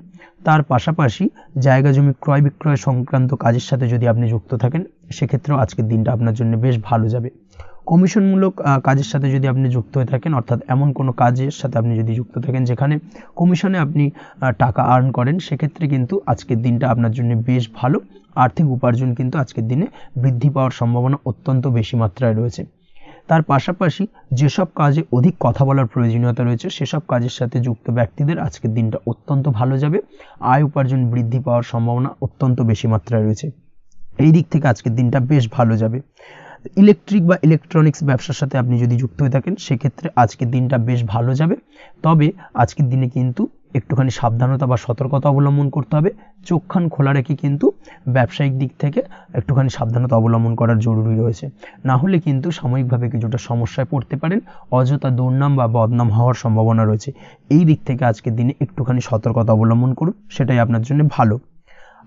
তার পাশাপাশি জায়গা জমি ক্রয় বিক্রয় সংক্রান্ত কাজের সাথে যদি আপনি যুক্ত থাকেন, সেক্ষেত্রেও আজকের দিনটা আপনার জন্য বেশ ভালো যাবে। কমিশনমূলক কাজের সাথে যদি আপনি যুক্ত হয়ে থাকেন, অর্থাৎ এমন কোনো কাজের সাথে আপনি যদি যুক্ত থাকেন যেখানে কমিশনে আপনি টাকা আর্ন করেন, সেক্ষেত্রে কিন্তু আজকের দিনটা আপনার জন্য বেশ ভালো। আর্থিক উপার্জন কিন্তু আজকের দিনে বৃদ্ধি পাওয়ার সম্ভাবনা অত্যন্ত বেশি মাত্রায় রয়েছে। তার পাশাপাশি যেসব কাজে অধিক কথা বলার প্রয়োজনীয়তা রয়েছে সেসব কাজের সাথে যুক্ত ব্যক্তিদের আজকের দিনটা অত্যন্ত ভালো যাবে। আয় উপার্জন বৃদ্ধি পাওয়ার সম্ভাবনা অত্যন্ত বেশি মাত্রায় রয়েছে। এই দিক থেকে আজকের দিনটা বেশ ভালো যাবে। ইলেকট্রিক বা ইলেকট্রনিক্স ব্যবসার সাথে আপনি যদি যুক্ত হয়ে থাকেন সেক্ষেত্রে আজকের দিনটা বেশ ভালো যাবে। তবে আজকের দিনে কিন্তু একটুখানি সাবধানতা বা সতর্কতা অবলম্বন করতে হবে। চোখ কান খোলা রেখে কিন্তু ব্যবসায়িক দিক থেকে একটুখানি সাবধানতা অবলম্বন করার জরুরি রয়েছে। না হলে কিন্তু সাময়িকভাবে কিছুটা সমস্যায় পড়তে পারেন, অযথা দুর্নাম বা বদনাম হওয়ার সম্ভাবনা রয়েছে। এই দিক থেকে আজকের দিনে একটুখানি সতর্কতা অবলম্বন করুন, সেটাই আপনার জন্য ভালো।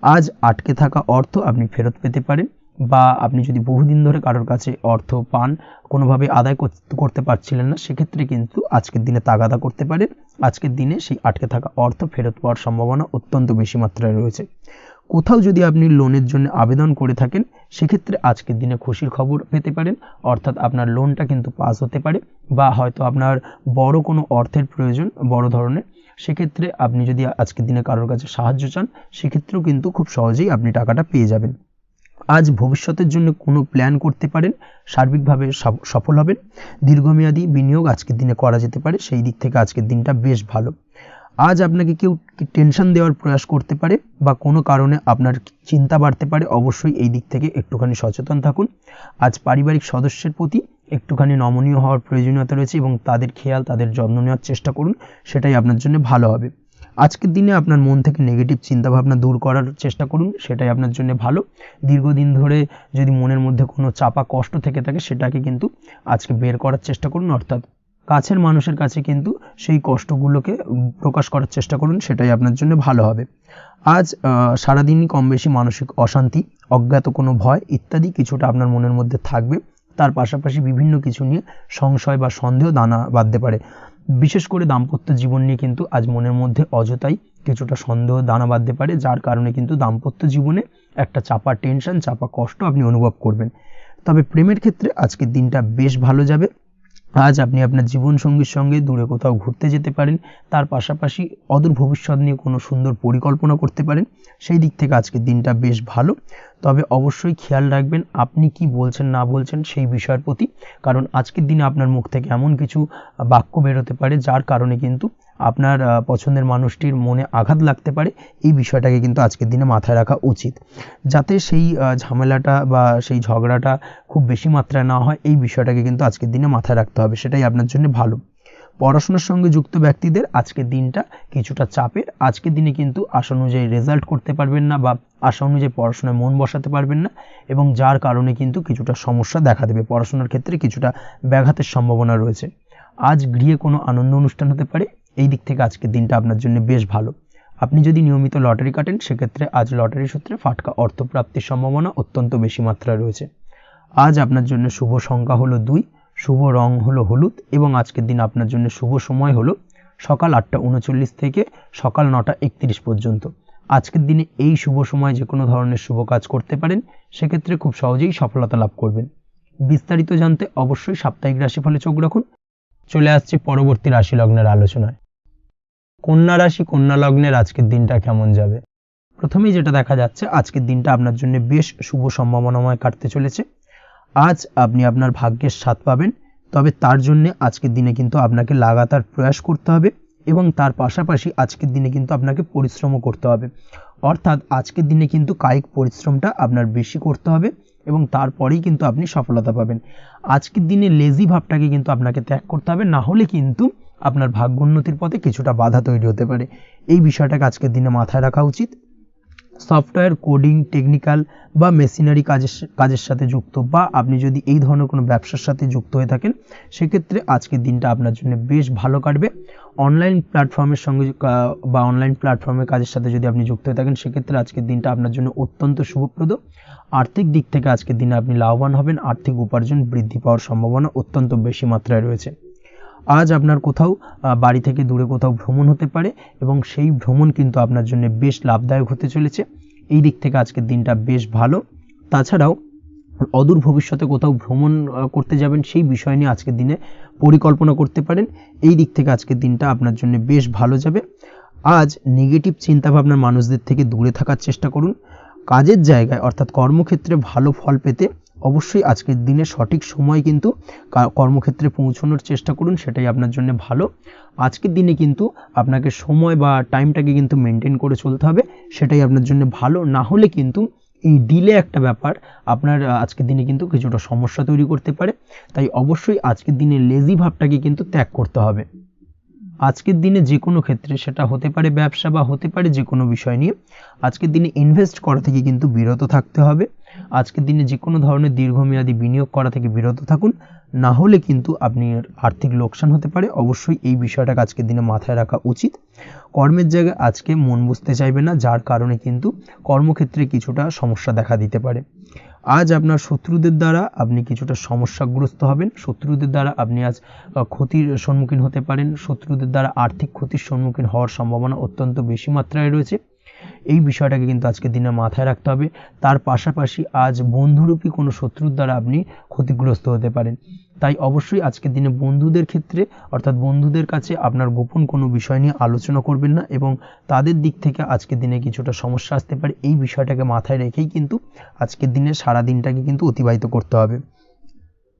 আজ আটকে থাকা অর্থ আপনি ফেরত পেতে পারেন, বা আপনি যদি বহুদিন ধরে কারোর কাছে অর্থ পান, কোনোভাবে আদায় করতে পারছিলেন না, সেক্ষেত্রে কিন্তু আজকের দিনে তাগাদা করতে পারেন। আজকের দিনে সেই আটকে থাকা অর্থ ফেরত পাওয়ার সম্ভাবনা অত্যন্ত বেশি মাত্রায় রয়েছে। কোথাও যদি আপনি লোনের জন্য আবেদন করে থাকেন সেক্ষেত্রে আজকের দিনে খুশির খবর পেতে পারেন, অর্থাৎ আপনার লোনটা কিন্তু পাস হতে পারে, বা হয়তো আপনার বড় কোনো অর্থের প্রয়োজন বড় ধরনের, সেক্ষেত্রে আপনি যদি আজকের দিনে কারোর কাছে সাহায্য চান সেক্ষেত্রেও কিন্তু খুব সহজেই আপনি টাকাটা পেয়ে যাবেন। আজ ভবিষ্যতের জন্য কোনো প্ল্যান করতে পারেন, সার্বিকভাবে সফল হবেন। দীর্ঘমেয়াদী বিনিয়োগ আজকের দিনে করা যেতে পারে, সেই দিক থেকে আজকের দিনটা বেশ ভালো। আজ আপনাকে কেউ টেনশন দেওয়ার প্রয়াস করতে পারে বা কোনো কারণে আপনার চিন্তা বাড়তে পারে, অবশ্যই এই দিক থেকে একটুখানি সচেতন থাকুন। আজ পারিবারিক সদস্যের প্রতি একটুখানি নমনীয় হওয়ার প্রয়োজনীয়তা রয়েছে এবং তাদের খেয়াল তাদের যত্ন নেওয়ার চেষ্টা করুন, সেটাই আপনার জন্য ভালো হবে। আজকের দিনে আপনার মন থেকে নেগেটিভ চিন্তাভাবনা দূর করার চেষ্টা করুন, সেটাই আপনার জন্য ভালো। দীর্ঘদিন ধরে যদি মনের মধ্যে কোনো চাপা কষ্ট থেকে থাকে সেটাকে কিন্তু আজকে বের করার চেষ্টা করুন, অর্থাৎ কাছের মানুষের কাছে কিন্তু সেই কষ্টগুলোকে প্রকাশ করার চেষ্টা করুন, সেটাই আপনার জন্য ভালো হবে। আজ সারাদিনই কম বেশি মানসিক অশান্তি, অজ্ঞাত কোনো ভয় ইত্যাদি কিছুটা আপনার মনের মধ্যে থাকবে। তার পাশাপাশি বিভিন্ন কিছু নিয়ে সংশয় বা সন্দেহ দানা বাঁধতে পারে। বিশেষ করে দাম্পত্য জীবন নিয়ে কিন্তু আজ মনের মধ্যে অযথাই কিছুটা সন্দেহ দানা বাঁধতে পারে, যার কারণে কিন্তু দাম্পত্য জীবনে একটা চাপা টেনশন, চাপা কষ্ট আপনি অনুভব করবেন। তবে প্রেমের ক্ষেত্রে আজকের দিনটা বেশ ভালো যাবে। আজ আপনি আপনার জীবনসঙ্গীর সঙ্গে দূরে কোথাও ঘুরতে যেতে পারেন, তার পাশাপাশি অদূর ভবিষ্যৎ নিয়ে কোনো সুন্দর পরিকল্পনা করতে পারেন, সেই দিক থেকে আজকের দিনটা বেশ ভালো। তবে অবশ্যই খেয়াল রাখবেন আপনি কি বলছেন না বলছেন সেই বিষয়ের প্রতি, কারণ আজকের দিনে আপনার মুখ থেকে এমন কিছু বাক্য বেরোতে পারে যার কারণে কিন্তু আপনার পছন্দের মানুষটির মনে আঘাত লাগতে পারে। এই বিষয়টাকে কিন্তু আজকের দিনে মাথায় রাখা উচিত, যাতে সেই ঝামেলাটা বা সেই ঝগড়াটা খুব বেশি মাত্রায় না হয়, এই বিষয়টাকে কিন্তু আজকের দিনে মাথায় রাখতে হবে, সেটাই আপনার জন্য ভালো। পড়াশোনার সঙ্গে যুক্ত ব্যক্তিদের আজকের দিনটা কিছুটা চাপের। আজকের দিনে কিন্তু আশা অনুযায়ী রেজাল্ট করতে পারবেন না বা আশা অনুযায়ী পড়াশোনায় মন বসাতে পারবেন না, এবং যার কারণে কিন্তু কিছুটা সমস্যা দেখা দেবে, পড়াশোনার ক্ষেত্রে কিছুটা ব্যাঘাতের সম্ভাবনা রয়েছে। আজ গৃহে কোনো আনন্দ অনুষ্ঠান হতে পারে, এই দিক থেকে আজকের দিনটা আপনার জন্য বেশ ভালো। আপনি যদি নিয়মিত লটারি কাটেন সেক্ষেত্রে আজ লটারি সূত্রে ফাটকা অর্থপ্রাপ্তির সম্ভাবনা অত্যন্ত বেশি মাত্রায় রয়েছে। আজ আপনার জন্য শুভ সংখ্যা হলো 2, শুভ রং হলো হলুদ, এবং আজকের দিন আপনার জন্য শুভ সময় হলো সকাল 8:39 থেকে সকাল 9:31 পর্যন্ত। আজকের দিনে এই শুভ সময় যে কোনো ধরনের শুভ কাজ করতে পারেন, সেক্ষেত্রে খুব সহজেই সফলতা লাভ করবেন। বিস্তারিত জানতে অবশ্যই সাপ্তাহিক রাশিফলে চোখ রাখুন। চলে আসছে পরবর্তী রাশি লগ্নের আলোচনায়। কন্যা রাশি, কন্যা লগ্নের আজকের দিনটা কেমন যাবে? প্রথমেই যেটা দেখা যাচ্ছে আজকের দিনটা আপনার জন্য বেশ শুভ সম্ভাবনাময় কাটতে চলেছে। আজ আপনি আপনার ভাগ্যের স্বাদ পাবেন, তবে তার জন্য আজকের দিনে কিন্তু আপনাকে লাগাতার প্রয়াস করতে হবে, এবং তার পাশাপাশি আজকের দিনে কিন্তু আপনাকে পরিশ্রমও করতে হবে। অর্থাৎ আজকের দিনে কিন্তু কায়িক পরিশ্রমটা আপনার বেশি করতে হবে, এবং তারপরেই কিন্তু আপনি সফলতা পাবেন। আজকের দিনে লেজি ভাবটাকে কিন্তু আপনাকে ত্যাগ করতে হবে, না হলে কিন্তু আপনার ভাগ্যোন্নতির পথে কিছুটা বাধা তৈরি হতে পারে। এই বিষয়টাকে আজকের দিনে মাথায় রাখা উচিত। সফটওয়্যার, কোডিং, টেকনিক্যাল বা মেশিনারি কাজের সাথে যুক্ত, বা আপনি যদি এই ধরনের কোনো ব্যবসার সাথে যুক্ত হয়ে থাকেন সেক্ষেত্রে আজকের দিনটা আপনার জন্য বেশ ভালো কাটবে। অনলাইন প্ল্যাটফর্মের সঙ্গে বা অনলাইন প্ল্যাটফর্মের কাজের সাথে যদি আপনি যুক্ত হয়ে থাকেন সেক্ষেত্রে আজকের দিনটা আপনার জন্য অত্যন্ত শুভপ্রদ। আর্থিক দিক থেকে আজকের দিনে আপনি লাভবান হবেন, আর্থিক উপার্জন বৃদ্ধি পাওয়ার সম্ভাবনা অত্যন্ত বেশি মাত্রায় রয়েছে। আজ আপনার কোথাও বাড়ি থেকে দূরে কোথাও ভ্রমণ হতে পারে, এবং সেই ভ্রমণ কিন্তু আপনার জন্য বেশ লাভদায়ক হতে চলেছে। এই দিক থেকে আজকের দিনটা বেশ ভালো। তাছাড়াও অদূর ভবিষ্যতে কোথাও ভ্রমণ করতে যাবেন সেই বিষয় নিয়ে আজকের দিনে পরিকল্পনা করতে পারেন। এই দিক থেকে আজকের দিনটা আপনার জন্য বেশ ভালো যাবে। আজ নেগেটিভ চিন্তাভাবনার মানুষদের থেকে দূরে থাকার চেষ্টা করুন। কাজের জায়গায় অর্থাৎ কর্মক্ষেত্রে ভালো ফল পেতে অবশ্যই আজকের দিনে সঠিক সময় কিন্তু কর্মক্ষেত্রে পৌঁছানোর চেষ্টা করুন, সেটাই আপনার জন্য ভালো। আজকের দিনে কিন্তু আপনাকে সময় বা টাইমটাকে কিন্তু মেনটেন করে চলতে হবে, সেটাই আপনার জন্য ভালো। না হলে কিন্তু এই ডিলে একটা ব্যাপার আপনার আজকের দিনে কিন্তু কিছুটা সমস্যা তৈরি করতে পারে। তাই অবশ্যই আজকের দিনে লেজি ভাবটাকে কিন্তু ত্যাগ করতে হবে। আজকের দিনে যে কোনো ক্ষেত্রে, সেটা হতে পারে ব্যবসা বা হতে পারে যে কোনো বিষয় নিয়ে, আজকের দিনে ইনভেস্ট করা থেকে কিন্তু বিরত থাকতে হবে। আজকের দিনে যে কোনো ধরনের দীর্ঘমেয়াদী বিনিয়োগ করা থেকে বিরত থাকুন, না হলে কিন্তু আপনি আর্থিক লোকসান হতে পারে। অবশ্যই এই বিষয়টাকে আজকের দিনে মাথায় রাখা উচিত। কর্মের জায়গায় আজকে মন বসতে চাইবে না, যার কারণে কিন্তু কর্মক্ষেত্রে কিছুটা সমস্যা দেখা দিতে পারে। আজ আপনার শত্রুদের দ্বারা আপনি কিছুটা সমস্যাগ্রস্ত হবেন। শত্রুদের দ্বারা আপনি আজ ক্ষতির সম্মুখীন হতে পারেন। শত্রুদের দ্বারা আর্থিক ক্ষতির সম্মুখীন হওয়ার সম্ভাবনা অত্যন্ত বেশি মাত্রায় রয়েছে। এই বিষয়টাকে কিন্তু আজকের দিনে মাথায় রাখতে হবে। তার পাশাপাশি আজ বন্ধুরূপী কোনো শত্রুর দ্বারা আপনি ক্ষতিগ্রস্ত হতে পারেন। তাই অবশ্যই আজকের দিনে বন্ধুদের ক্ষেত্রে অর্থাৎ বন্ধুদের কাছে আপনার গোপন কোনো বিষয় নিয়ে আলোচনা করবেন না, এবং তাদের দিক থেকে আজকের দিনে কিছুটা সমস্যা আসতে পারে। এই বিষয়টাকে মাথায় রেখেই কিন্তু আজকের দিনে সারা দিনটাকে কিন্তু অতিবাহিত করতে হবে।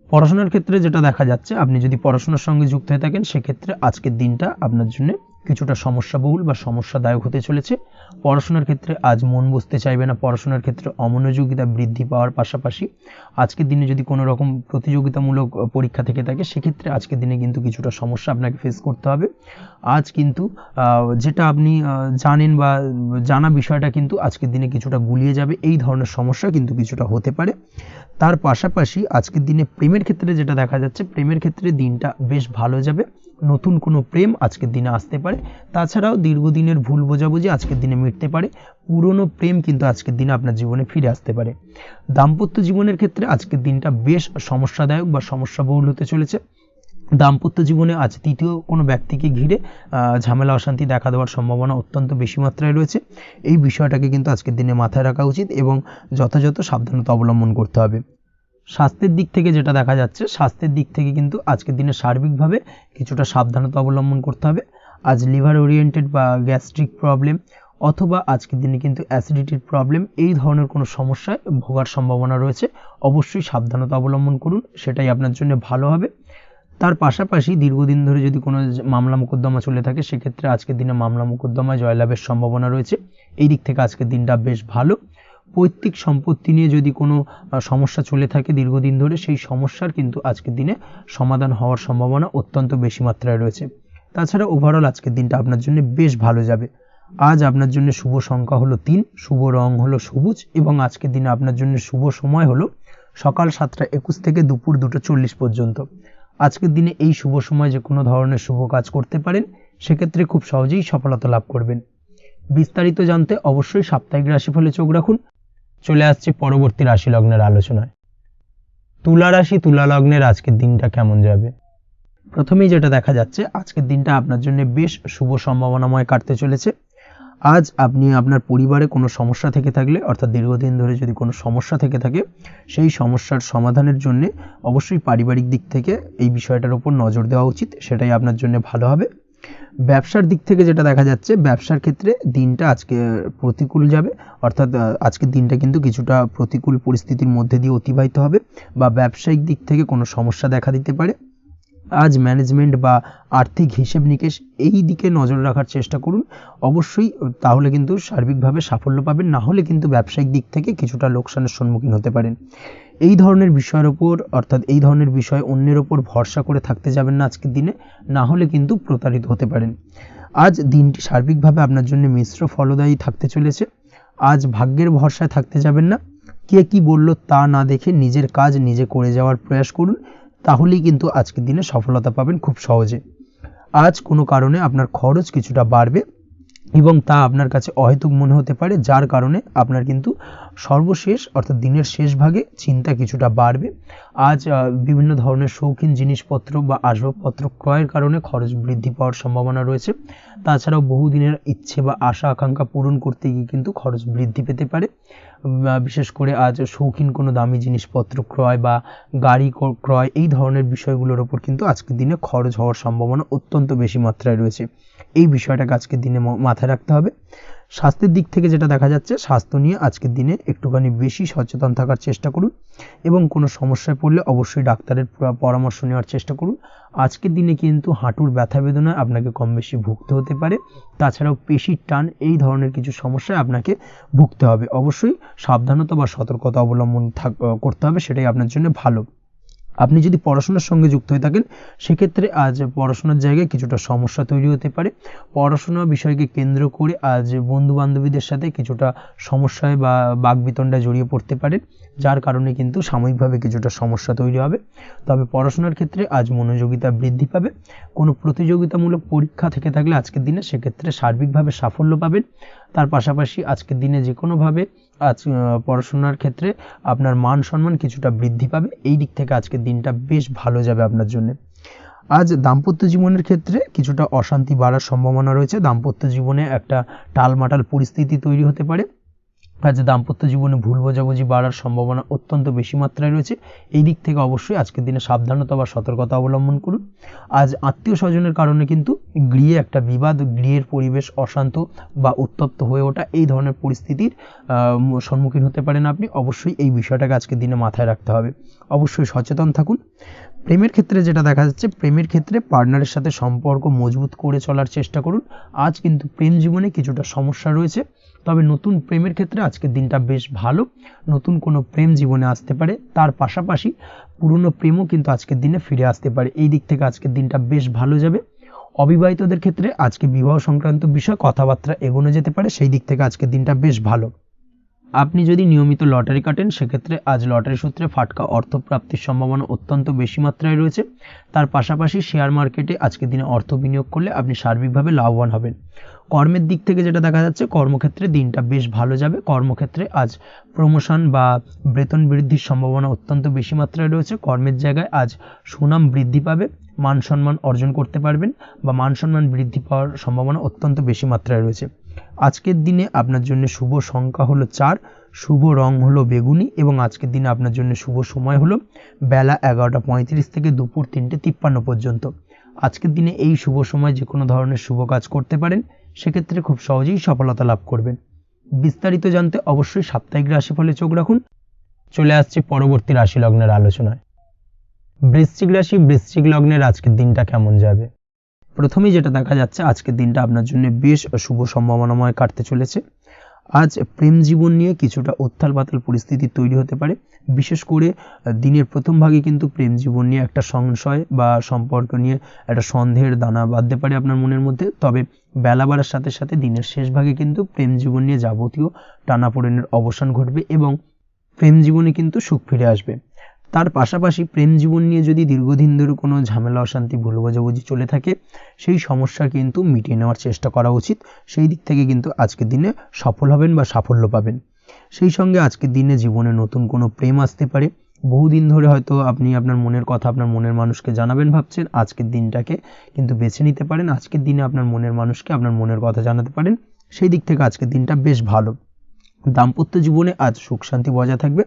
পড়াশোনার ক্ষেত্রে যেটা দেখা যাচ্ছে, আপনি যদি পড়াশোনার সঙ্গে যুক্ত হয়ে থাকেন, সেক্ষেত্রে আজকের দিনটা আপনার জন্য কিছুটা সমস্যাবহুল বা সমস্যাদায়ক হতে চলেছে। পড়াশোনার ক্ষেত্রে আজ মন বসতে চাইবে না। পড়াশোনার ক্ষেত্রে অমনোযোগিতা বৃদ্ধি পাওয়ার পাশাপাশি আজকের দিনে যদি কোনো রকম প্রতিযোগিতামূলক পরীক্ষা থেকে থাকে, সেক্ষেত্রে আজকের দিনে কিন্তু কিছুটা সমস্যা আপনাকে ফেস করতে হবে। আজ কিন্তু যেটা আপনি জানেন বা জানা বিষয়টা কিন্তু আজকের দিনে কিছুটা গুলিয়ে যাবে। এই ধরনের সমস্যা কিন্তু কিছুটা হতে পারে। তার পাশাপাশি আজকের দিনে প্রেমের ক্ষেত্রে যেটা দেখা যাচ্ছে, প্রেমের ক্ষেত্রে দিনটা বেশ ভালো যাবে। নতুন কোনো প্রেম আজকের দিনে আসতে পারে। তাছাড়াও দীর্ঘদিনের ভুল বোঝাবুঝি আজকের দিনে মিটতে পারে। পুরনো প্রেম কিন্তু আজকের দিনে আপনার জীবনে ফিরে আসতে পারে। দাম্পত্য জীবনের ক্ষেত্রে আজকের দিনটা বেশ সমস্যাদায়ক বা সমস্যাবহুল হতে চলেছে। দাম্পত্য জীবনে আজ তৃতীয় কোনো ব্যক্তিকে ঘিরে ঝামেলা অশান্তি দেখা দেওয়ার সম্ভাবনা অত্যন্ত বেশি মাত্রায় রয়েছে। এই বিষয়টাকে কিন্তু আজকের দিনে মাথায় রাখা উচিত এবং যথাযথ সাবধানতা অবলম্বন করতে হবে। স্বাস্থ্যের দিক থেকে যেটা দেখা যাচ্ছে, স্বাস্থ্যের দিক থেকে কিন্তু আজকের দিনে সার্বিকভাবে কিছুটা সাবধানতা অবলম্বন করতে হবে। আজ লিভার ওরিয়েন্টেড বা গ্যাস্ট্রিক প্রবলেম অথবা আজকের দিনে কিন্তু অ্যাসিডিটির প্রবলেম, এই ধরনের কোনো সমস্যায় ভোগার সম্ভাবনা রয়েছে। অবশ্যই সাবধানতা অবলম্বন করুন, সেটাই আপনার জন্য ভালো হবে। তার পাশাপাশি দীর্ঘদিন ধরে যদি কোনো মামলা মোকদ্দমা চলে থাকে, সেক্ষেত্রে আজকের দিনে মামলা মোকদ্দমায় জয়লাভের সম্ভাবনা রয়েছে। এই দিক থেকে আজকের দিনটা বেশ ভালো। পৈতৃক সম্পত্তি নিয়ে যদি কোনো সমস্যা চলে থাকে দীর্ঘদিন ধরে, সেই সমস্যার কিন্তু আজকের দিনে সমাধান হওয়ার সম্ভাবনা অত্যন্ত বেশি মাত্রায় রয়েছে। তাছাড়া ওভারঅল আজকের দিনটা আপনার জন্য বেশ ভালো যাবে। আজ আপনার জন্য শুভ সংখ্যা হলো 3, শুভ রং হলো সবুজ, এবং আজকের দিনে আপনার জন্য শুভ সময় হলো সকাল 7:21 থেকে দুপুর 2:40 পর্যন্ত। আজকের দিনে এই শুভ সময় যে কোনো ধরনের শুভ কাজ করতে পারেন, সেক্ষেত্রে খুব সহজেই সফলতা লাভ করবেন। বিস্তারিত জানতে অবশ্যই সাপ্তাহিক রাশিফলে চোখ রাখুন। চলে আসছে পরবর্তী রাশি লগ্নের আলোচনায়। তুলা রাশি, তুলা লগ্নের আজকের দিনটা কেমন যাবে? প্রথমেই যেটা দেখা যাচ্ছে, আজকের দিনটা আপনার জন্য বেশ শুভ সম্ভাবনাময় কাটতে চলেছে। আজ আপনি আপনার পরিবারে কোনো সমস্যা থেকে থাকলে, অর্থাৎ দীর্ঘদিন ধরে যদি কোনো সমস্যা থেকে থাকে, সেই সমস্যার সমাধানের জন্য অবশ্যই পারিবারিক দিক থেকে এই বিষয়টার উপর নজর দেওয়া উচিত, সেটাই আপনার জন্য ভালো হবে। ব্যবসার দিক থেকে যেটা দেখা যাচ্ছে, ব্যবসার ক্ষেত্রে দিনটা আজকে প্রতিকূল যাবে, অর্থাৎ আজকের দিনটা কিন্তু কিছুটা প্রতিকূল পরিস্থিতির মধ্যে দিয়ে অতিবাহিত হবে, বা ব্যবসায়িক দিক থেকে কোনো সমস্যা দেখা দিতে পারে। আজ ম্যানেজমেন্ট বা আর্থিক হিসেব নিকেশ এই দিকে নজর রাখার চেষ্টা করুন। অবশ্যই তাহলে কিন্তু সার্বিকভাবে সাফল্য পাবেন, না হলে কিন্তু ব্যবসায়িক দিক থেকে কিছুটা লোকসানের সম্মুখীন হতে পারেন। এই ধরনের বিষয়ের ওপর, অর্থাৎ এই ধরনের বিষয় অন্যের ওপর ভরসা করে থাকতে যাবেন না আজকের দিনে, না হলে কিন্তু প্রতারিত হতে পারেন। আজ দিনটি সার্বিকভাবে আপনার জন্য মিশ্র ফলদায়ী থাকতে চলেছে। আজ ভাগ্যের ভরসায় থাকতে যাবেন না। কে কি বলল তা না দেখে নিজের কাজ নিজে করে যাওয়ার প্রয়াস করুন, তাহলেই কিন্তু আজকের দিনে সফলতা পাবেন খুব সহজে। আজ কোনো কারণে আপনার খরচ কিছুটা বাড়বে, এবং তা আপনার কাছে অহেতুক মনে হতে পারে, যার কারণে আপনার কিন্তু সর্বশেষ অর্থাৎ দিনের শেষ ভাগে চিন্তা কিছুটা বাড়বে। আজ বিভিন্ন ধরনের শৌখিন জিনিসপত্র বা আসবাবপত্র ক্রয়ের কারণে খরচ বৃদ্ধি পাওয়ার সম্ভাবনা রয়েছে। তাছাড়াও বহুদিনের ইচ্ছে বা আশা আকাঙ্ক্ষা পূরণ করতে গিয়ে কিন্তু খরচ বৃদ্ধি পেতে পারে। বিশেষ করে আজ শৌখিন কোনো দামি জিনিসপত্র ক্রয় বা গাড়ি ক্রয় এই ধরনের বিষয়গুলোর ওপর কিন্তু আজকের দিনে খরচ হওয়ার সম্ভাবনা অত্যন্ত বেশি মাত্রায় রয়েছে। এই বিষয়টাকে আজকের দিনে মাথায় রাখতে হবে। স্বাস্থ্যের দিক থেকে যেটা দেখা যাচ্ছে, স্বাস্থ্য নিয়ে আজকের দিনে একটুখানি বেশি সচেতন থাকার চেষ্টা করুন এবং কোনো সমস্যায় পড়লে অবশ্যই ডাক্তারের পরামর্শ নেওয়ার চেষ্টা করুন। আজকের দিনে কিন্তু হাঁটুর ব্যথা বেদনায় আপনাকে কম বেশি ভুগতে হতে পারে। তাছাড়াও পেশির টান এই ধরনের কিছু সমস্যায় আপনাকে ভুগতে হবে। অবশ্যই সাবধানতা বা সতর্কতা অবলম্বন করতে হবে, সেটাই আপনার জন্য ভালো। আপনি যদি পড়াশোনার সঙ্গে যুক্ত হয়ে থাকেন সেক্ষেত্রে আজ পড়াশোনার জায়গায় কিছুটা সমস্যা তৈরি হতে পারে। পড়াশোনা বিষয়কে কেন্দ্র করে আজ বন্ধু বান্ধবীদের সাথে কিছুটা সমস্যায় বা বাকবিতণ্ডায় জড়িয়ে পড়তে পারেন, যার কারণে কিন্তু সাময়িকভাবে কিছুটা সমস্যা তৈরি হবে। তবে পড়াশোনার ক্ষেত্রে আজ মনোযোগিতা বৃদ্ধি পাবে। কোনো প্রতিযোগিতামূলক পরীক্ষা থেকে থাকলে আজকের দিনে সেক্ষেত্রে সার্বিকভাবে সাফল্য পাবেন। তার পাশাপাশি আজকের দিনে যে কোনোভাবে আজ পড়াশোনার ক্ষেত্রে আপনার মান সম্মান কিছুটা বৃদ্ধি পাবে। এই দিক থেকে আজকের দিনটা বেশ ভালো যাবে আপনার জন্য। আজ দাম্পত্য জীবনের ক্ষেত্রে কিছুটা অশান্তি বাড়ার সম্ভাবনা রয়েছে। দাম্পত্য জীবনে একটা টালমাটাল পরিস্থিতি তৈরি হতে পারে। আজ দাম্পত্য জীবনে ভুল বোঝাবুঝি বাড়ার সম্ভাবনা অত্যন্ত বেশি মাত্রায় রয়েছে। এই দিক থেকে অবশ্যই আজকের দিনে সাবধানতা বা সতর্কতা অবলম্বন করুন। আজ আত্মীয় স্বজনের কারণে কিন্তু গৃহে একটা বিবাদ, গৃহের পরিবেশ অশান্ত বা উত্তপ্ত হয়ে ওঠা এই ধরনের পরিস্থিতির সম্মুখীন হতে পারেন আপনি। অবশ্যই এই বিষয়টাকে আজকের দিনে মাথায় রাখতে হবে। অবশ্যই সচেতন থাকুন। প্রেমের ক্ষেত্রে যেটা দেখা যাচ্ছে, প্রেমের ক্ষেত্রে পার্টনারের সাথে সম্পর্ক মজবুত করে চলার চেষ্টা করুন। আজ কিন্তু প্রেম জীবনে কিছুটা সমস্যা রয়েছে, তবে নতুন প্রেমের ক্ষেত্রে আজকের দিনটা বেশ ভালো। নতুন কোনো প্রেম জীবনে আসতে পারে, তার পাশাপাশি পুরনো প্রেমও কিন্তু আজকের দিনে ফিরে আসতে পারে। এই দিক থেকে আজকের দিনটা বেশ ভালো যাবে। অবিবাহিতদের ক্ষেত্রে আজকে বিবাহ সংক্রান্ত বিষয় কথাবার্তা এগোনো যেতে পারে, সেই দিক থেকে আজকের দিনটা বেশ ভালো। আপনি যদি নিয়মিত লটারি কাটেন সেক্ষেত্রে আজ লটারি সূত্রে ফাটকা অর্থপ্রাপ্তির সম্ভাবনা অত্যন্ত বেশি মাত্রায় রয়েছে। তার পাশাপাশি শেয়ার মার্কেটে আজকের দিনে অর্থ বিনিয়োগ করলে আপনি সার্বিকভাবে লাভবান হবেন। কর্মের দিক থেকে যেটা দেখা যাচ্ছে, কর্মক্ষেত্রে দিনটা বেশ ভালো যাবে। কর্মক্ষেত্রে আজ প্রমোশন বা বেতন বৃদ্ধির সম্ভাবনা অত্যন্ত বেশি মাত্রায় রয়েছে। কর্মের জায়গায় আজ সুনাম বৃদ্ধি পাবে, মান সম্মান অর্জন করতে পারবেন বা মান সম্মান বৃদ্ধি পাওয়ার সম্ভাবনা অত্যন্ত বেশি মাত্রায় রয়েছে। আজকের দিনে আপনার জন্য শুভ সংখ্যা হলো 4, শুভ রং হলো বেগুনি এবং আজকের দিনে আপনার জন্য শুভ সময় হলো বেলা 11:35 থেকে দুপুর 3:53 পর্যন্ত। আজকের দিনে এই শুভ সময় যে কোনো ধরনের শুভ কাজ করতে পারেন, সেক্ষেত্রে খুব সহজেই সফলতা লাভ করবেন। বিস্তারিত জানতে অবশ্যই সাপ্তাহিক রাশিফলে চোখ রাখুন। চলে আসছে পরবর্তী রাশি লগ্নের আলোচনায়। বৃশ্চিক রাশি, বৃশ্চিক লগ্নের আজকের দিনটা কেমন যাবে? প্রথমেই যেটা দেখা যাচ্ছে, আজকের দিনটা আপনার জন্য বেশ শুভ সম্ভাবনাময় কাটতে চলেছে। আজ প্রেম জীবন নিয়ে কিছুটা উত্থাল পাতাল পরিস্থিতি তৈরি হতে পারে। বিশেষ করে দিনের প্রথম ভাগে কিন্তু প্রেম জীবন নিয়ে একটা সংশয় বা সম্পর্ক নিয়ে একটা সন্দেহের দানা বাঁধতে পারে আপনার মনের মধ্যে। তবে বেলা বাড়ার সাথে সাথে দিনের শেষ ভাগে কিন্তু প্রেম জীবন নিয়ে যাবতীয় টানাপোড়েনের অবসান ঘটবে এবং প্রেম জীবনে কিন্তু সুখ ফিরে আসবে। তার পাশাপাশি প্রেম জীবন নিয়ে যদি দীর্ঘদিন ধরে কোনো ঝামেলা অশান্তি ভুল বোঝাবুঝি চলে থাকে, সেই সমস্যা কিন্তু মিটিয়ে নেওয়ার চেষ্টা করা উচিত। সেই দিক থেকে কিন্তু আজকের দিনে সফল হবেন বা সাফল্য পাবেন। সেই সঙ্গে আজকের দিনে জীবনে নতুন কোনো প্রেম আসতে পারে। বহুদিন ধরে হয়তো আপনি আপনার মনের কথা আপনার মনের মানুষকে জানাবেন ভাবছেন, আজকের দিনটাকে কিন্তু বেছে নিতে পারেন। আজকের দিনে আপনার মনের মানুষকে আপনার মনের কথা জানাতে পারেন। সেই দিক থেকে আজকের দিনটা বেশ ভালো। দাম্পত্য জীবনে আজ সুখ শান্তি বজায় থাকবে।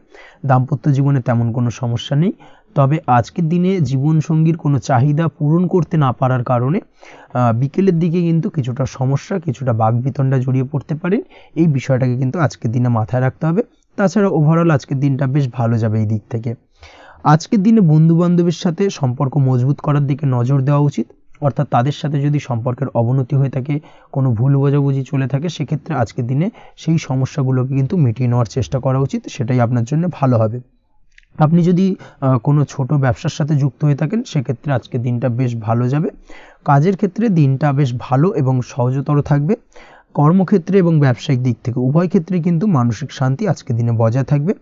দাম্পত্য জীবনে তেমন কোনো সমস্যা নেই। তবে আজকের দিনে জীবনসঙ্গীর কোনো চাহিদা পূরণ করতে না পারার কারণে বিকেলের দিকে কিন্তু কিছুটা সমস্যা, কিছুটা বাকবিতণ্ডা জড়িয়ে পড়তে পারেন। এই বিষয়টাকে কিন্তু আজকের দিনে মাথায় রাখতে হবে। তাছাড়া ওভারঅল আজকের দিনটা বেশ ভালো যাবে এই দিক থেকে। আজকের দিনে বন্ধু বান্ধবের সাথে সম্পর্ক মজবুত করার দিকে নজর দেওয়া উচিত। অর্থাৎ তাদের সাথে যদি সম্পর্কের অবনতি হয়ে থাকে, কোনো ভুল বোঝাবুঝি চলে থাকে, সেক্ষেত্রে আজকের দিনে সেই সমস্যাগুলোকে কিন্তু মিটিয়ে নেওয়ার চেষ্টা করা উচিত। সেটাই আপনার জন্য ভালো হবে। আপনি যদি কোনো ছোট ব্যবসার সাথে যুক্ত হয়ে থাকেন, সেক্ষেত্রে আজকের দিনটা বেশ ভালো যাবে। কাজের ক্ষেত্রে দিনটা বেশ ভালো এবং সহজতর থাকবে। কর্মক্ষেত্রে এবং ব্যবসায়িক দিক থেকে উভয় ক্ষেত্রে কিন্তু মানসিক শান্তি আজকের দিনে বজায় থাকবে।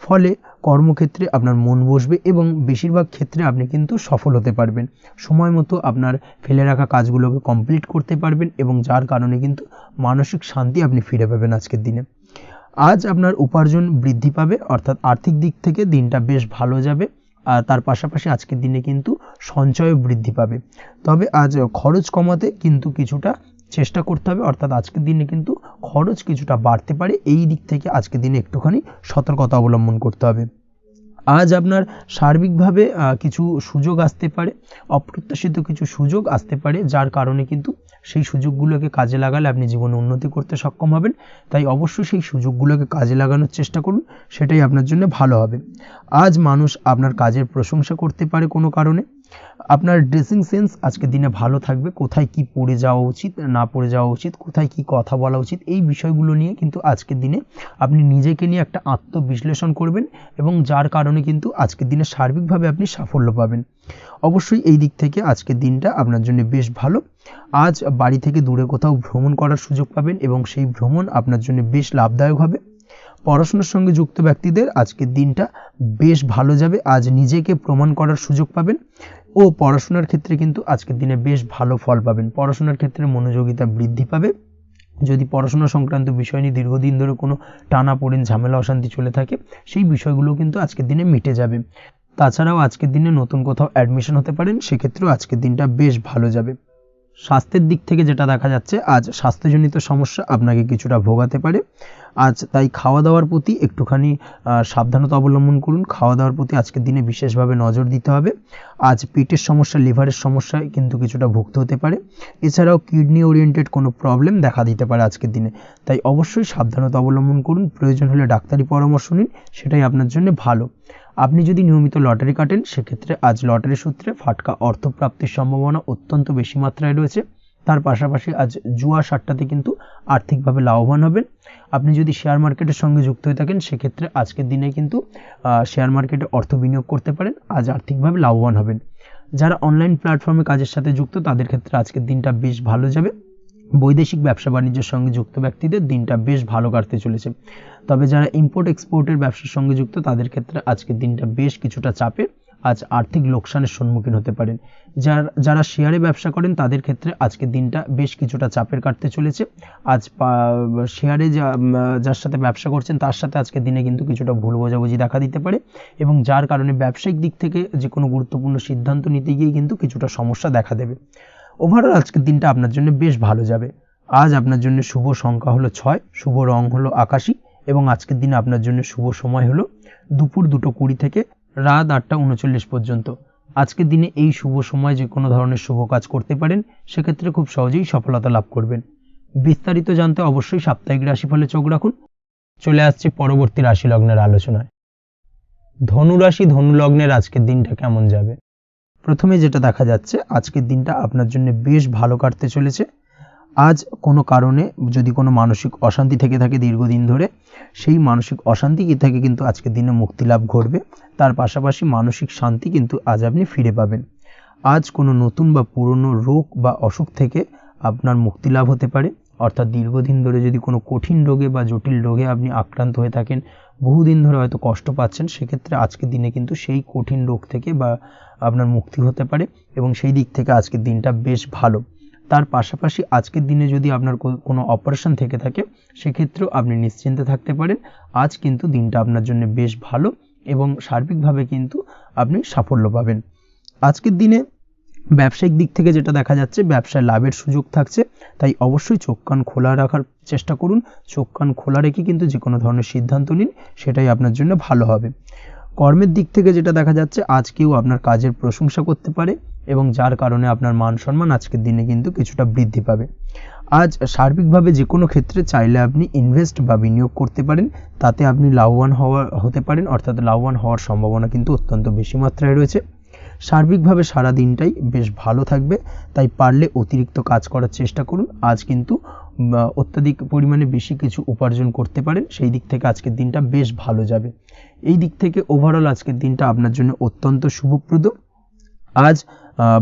ফলে কর্মক্ষেত্রে আপনার মন বসবে এবং বেশিরভাগ ক্ষেত্রে আপনি কিন্তু সফল হতে পারবেন। সময় মতো আপনার ফেলে রাখা কাজগুলোকে কমপ্লিট করতে পারবেন এবং যার কারণে কিন্তু মানসিক শান্তি আপনি ফিরে পাবেন আজকের দিনে। আজ আপনার উপার্জন বৃদ্ধি পাবে, অর্থাৎ আর্থিক দিক থেকে দিনটা বেশ ভালো যাবে। আর তার পাশাপাশি আজকের দিনে কিন্তু সঞ্চয়ও বৃদ্ধি পাবে। তবে আজ খরচ কমাতে কিন্তু কিছুটা চেষ্টা করতে হবে, অর্থাৎ আজকের দিনে কিন্তু খরচ কিছুটা বাড়তে পারে। এই দিক থেকে আজকের দিনে একটুখানি সতর্কতা অবলম্বন করতে হবে। আজ আপনার সার্বিকভাবে কিছু সুযোগ আসতে পারে, অপ্রত্যাশিত কিছু সুযোগ আসতে পারে, যার কারণে কিন্তু সেই সুযোগগুলোকে কাজে লাগালে আপনি জীবনে উন্নতি করতে সক্ষম হবেন। তাই অবশ্যই সেই সুযোগগুলোকে কাজে লাগানোর চেষ্টা করুন, সেটাই আপনার জন্য ভালো হবে। আজ মানুষ আপনার কাজের প্রশংসা করতে পারে কোনো কারণে। আপনার ড্রেসিং সেন্স আজকের দিনে ভালো থাকবে, কোথায় কি পরে যাওয়া উচিত না পরে যাওয়া উচিত, কোথায় কি কথা বলা উচিত, এই বিষয়গুলো নিয়ে কিন্তু আজকের দিনে আপনি নিজেকে নিয়ে একটা আত্মবিশ্লেষণ করবেন এবং যার কারণে কিন্তু আজকের দিনে সার্বিকভাবে আপনি সাফল্য পাবেন। অবশ্যই এই দিক থেকে আজকের দিনটা আপনার জন্য বেশ ভালো। আজ বাড়ি থেকে দূরে কোথাও ভ্রমণ করার সুযোগ পাবেন এবং সেই ভ্রমণ আপনার জন্য বেশ লাভদায়ক হবে। পড়াশোনার সঙ্গে যুক্ত ব্যক্তিদের আজকের দিনটা বেশ ভালো যাবে। আজ নিজেকে প্রমাণ করার সুযোগ পাবেন ও পড়াশোনার ক্ষেত্রে কিন্তু আজকের দিনে বেশ ভালো ফল পাবেন। পড়াশোনার ক্ষেত্রে মনোযোগিতা বৃদ্ধি পাবে। যদি পড়াশোনা সংক্রান্ত বিষয় নিয়ে দীর্ঘদিন ধরে কোনো টানাপোড়েন ঝামেলা অশান্তি চলে থাকে, সেই বিষয়গুলো কিন্তু আজকের দিনে মিটে যাবে। তাছাড়াও আজকের দিনে নতুন কোথাও অ্যাডমিশন হতে পারেন, সেক্ষেত্রেও আজকের দিনটা বেশ ভালো যাবে। স্বাস্থ্যের দিক থেকে যেটা দেখা যাচ্ছে, আজ স্বাস্থ্যজনিত সমস্যা আপনাকে কিছুটা ভোগাতে পারে। আজ তাই খাওয়া দাওয়ার প্রতি একটুখানি সাবধানতা অবলম্বন করুন। খাওয়া দাওয়ার প্রতি আজকের দিনে বিশেষভাবে নজর দিতে হবে। আজ পেটের সমস্যা, লিভারের সমস্যায় কিন্তু কিছুটা ভুগতে হতে পারে। এছাড়াও কিডনি ওরিয়েন্টেড কোনো প্রবলেম দেখা দিতে পারে আজকের দিনে। তাই অবশ্যই সাবধানতা অবলম্বন করুন। প্রয়োজন হলে ডাক্তারি পরামর্শ নিন, সেটাই আপনার জন্য ভালো। আপনি যদি নিয়মিত লটারি কাটেন, সেক্ষেত্রে আজ লটারি সূত্রে ফাটকা অর্থপ্রাপ্তির সম্ভাবনা অত্যন্ত বেশি মাত্রায় রয়েছে। তার পাশাপাশি আজ জুয়া সাট্টাতে কিন্তু আর্থিকভাবে লাভবান হবেন। আপনি যদি শেয়ার মার্কেটের সঙ্গে যুক্ত হয়ে থাকেন, সেক্ষেত্রে আজকের দিনে কিন্তু শেয়ার মার্কেটে অর্থ বিনিয়োগ করতে পারেন, আজ আর্থিকভাবে লাভবান হবেন। যারা অনলাইন প্ল্যাটফর্মে কাজের সাথে যুক্ত, তাদের ক্ষেত্রে আজকের দিনটা বেশ ভালো যাবে। বৈদেশিক ব্যবসা বাণিজ্যের সঙ্গে যুক্ত ব্যক্তিদের দিনটা বেশ ভালো কাটতে চলেছে। তবে যারা ইম্পোর্ট এক্সপোর্টের ব্যবসার সঙ্গে যুক্ত, তাদের ক্ষেত্রে আজকের দিনটা বেশ কিছুটা চাপের। আজ আর্থিক লোকসানের সম্মুখীন হতে পারেন। যারা শেয়ারে ব্যবসা করেন, তাদের ক্ষেত্রে আজকের দিনটা বেশ কিছুটা চাপের কাটতে চলেছে। আজ শেয়ারে যার সাথে ব্যবসা করছেন, তার সাথে আজকের দিনে কিন্তু কিছুটা ভুল বোঝাবুঝি দেখা দিতে পারে এবং যার কারণে ব্যবসায়িক দিক থেকে যে কোনো গুরুত্বপূর্ণ সিদ্ধান্ত নিতে গিয়ে কিন্তু কিছুটা সমস্যা দেখা দেবে। ওভারঅল আজকের দিনটা আপনার জন্য বেশ ভালো যাবে। আজ আপনার জন্য শুভ সংখ্যা হলো 6, শুভ রং হলো আকাশী এবং আজকের দিনে আপনার জন্য শুভ সময় হলো দুপুর 2:20 থেকে রাত 8:39 পর্যন্ত। আজকের দিনে এই শুভ সময় যে কোনো ধরনের শুভ কাজ করতে পারেন, সেক্ষেত্রে খুব সহজেই সফলতা লাভ করবেন। বিস্তারিত জানতে অবশ্যই সাপ্তাহিক রাশিফলে চোখ রাখুন। চলে আসছে পরবর্তী রাশি লগ্নের আলোচনায়। ধনুরাশি, ধনু লগ্নের আজকের দিনটা কেমন যাবে? প্রথমে যেটা দেখা যাচ্ছে, আজকের দিনটা আপনার জন্য বেশ ভালো কাটতে চলেছে। আজ কোনো কারণে যদি কোনো মানসিক অশান্তি থেকে থাকে দীর্ঘদিন ধরে, সেই মানসিক অশান্তি থেকে কিন্তু আজকের দিনে মুক্তি লাভ ঘটবে। তার পাশাপাশি মানসিক শান্তি কিন্তু আজ আপনি ফিরে পাবেন। আজ কোনো নতুন বা পুরনো রোগ বা অসুখ থেকে আপনার মুক্তি লাভ হতে পারে, অর্থাৎ দীর্ঘদিন ধরে যদি কোনো কঠিন রোগে বা জটিল রোগে আপনি আক্রান্ত হয়ে থাকেন, বহুদিন ধরে হয়তো কষ্ট পাচ্ছেন, সেক্ষেত্রে আজকের দিনে কিন্তু সেই কঠিন রোগ থেকে বা আপনার মুক্তি হতে পারে এবং সেই দিক থেকে আজকের দিনটা বেশ ভালো। তার পাশাপাশি আজকের দিনে যদি আপনার কোনো অপারেশন থেকে থাকে, সেক্ষেত্রেও আপনি নিশ্চিন্তে থাকতে পারেন। আজ কিন্তু দিনটা আপনার জন্য বেশ ভালো এবং সার্বিকভাবে কিন্তু আপনি সাফল্য পাবেন। আজকের দিনে ব্যবসায়িক দিক থেকে যেটা দেখা যাচ্ছে, ব্যবসায় লাভের সুযোগ থাকছে। তাই অবশ্যই চোখ কান খোলা রাখার চেষ্টা করুন। চোখ কান খোলা রেখে কিন্তু যে কোনো ধরনের সিদ্ধান্ত নিন, সেটাই আপনার জন্য ভালো হবে। কর্মের দিক থেকে যেটা দেখা যাচ্ছে, আজ কেউ আপনার কাজের প্রশংসা করতে পারে এবং যার কারণে আপনার মান সম্মান আজকের দিনে কিন্তু কিছুটা বৃদ্ধি পাবে। আজ সার্বিকভাবে যে কোনো ক্ষেত্রে চাইলে আপনি ইনভেস্ট বা বিনিয়োগ করতে পারেন, তাতে আপনি লাভবান হতে পারেন, অর্থাৎ লাভবান হওয়ার সম্ভাবনা কিন্তু অত্যন্ত বেশি মাত্রায় রয়েছে। সার্বিকভাবে সারা দিনটাই বেশ ভালো থাকবে, তাই পারলে অতিরিক্ত কাজ করার চেষ্টা করুন। আজ কিন্তু অত্যাধিক পরিমাণে বেশি কিছু উপার্জন করতে পারেন, সেই দিক থেকে আজকের দিনটা বেশ ভালো যাবে। এই দিক থেকে ওভারঅল আজকের দিনটা আপনার জন্য অত্যন্ত শুভপ্রদ। আজ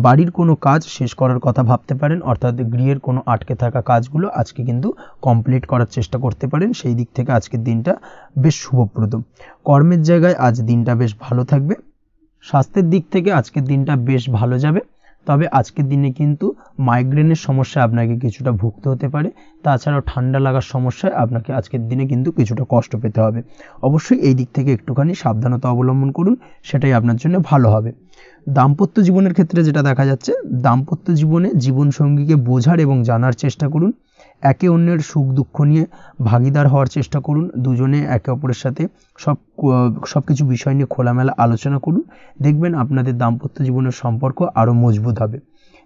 বাড়ির কোনো কাজ শেষ করার কথা ভাবতে পারেন, অর্থাৎ গৃহের কোনো আটকে থাকা কাজগুলো আজকে কিন্তু কমপ্লিট করার চেষ্টা করতে পারেন। সেই দিক থেকে আজকের দিনটা বেশ শুভপ্রদ। কর্মের জায়গায় আজ দিনটা বেশ ভালো থাকবে। স্বাস্থ্যের দিক থেকে আজকের দিনটা বেশ ভালো যাবে, তবে আজকের দিনে কিন্তু মাইগ্রেনের সমস্যা আপনাকে কিছুটা ভুগতে হতে পারে। তাছাড়াও ঠান্ডা লাগার সমস্যায় আপনাকে আজকের দিনে কিন্তু কিছুটা কষ্ট পেতে হবে। অবশ্যই এই দিক থেকে একটুখানি সাবধানতা অবলম্বন করুন, সেটাই আপনার জন্য ভালো হবে। দাম্পত্য জীবনের ক্ষেত্রে যেটা দেখা যাচ্ছে, দাম্পত্য জীবনে জীবনসঙ্গীকে বোঝার এবং জানার চেষ্টা করুন। একে অন্যের সুখ দুঃখ নিয়ে ভাগিদার হওয়ার চেষ্টা করুন। দুজনে একে অপরের সাথে সব কিছু বিষয় নিয়ে খোলামেলা আলোচনা করুন। দেখবেন আপনাদের দাম্পত্য জীবনের সম্পর্ক আরও মজবুত হবে।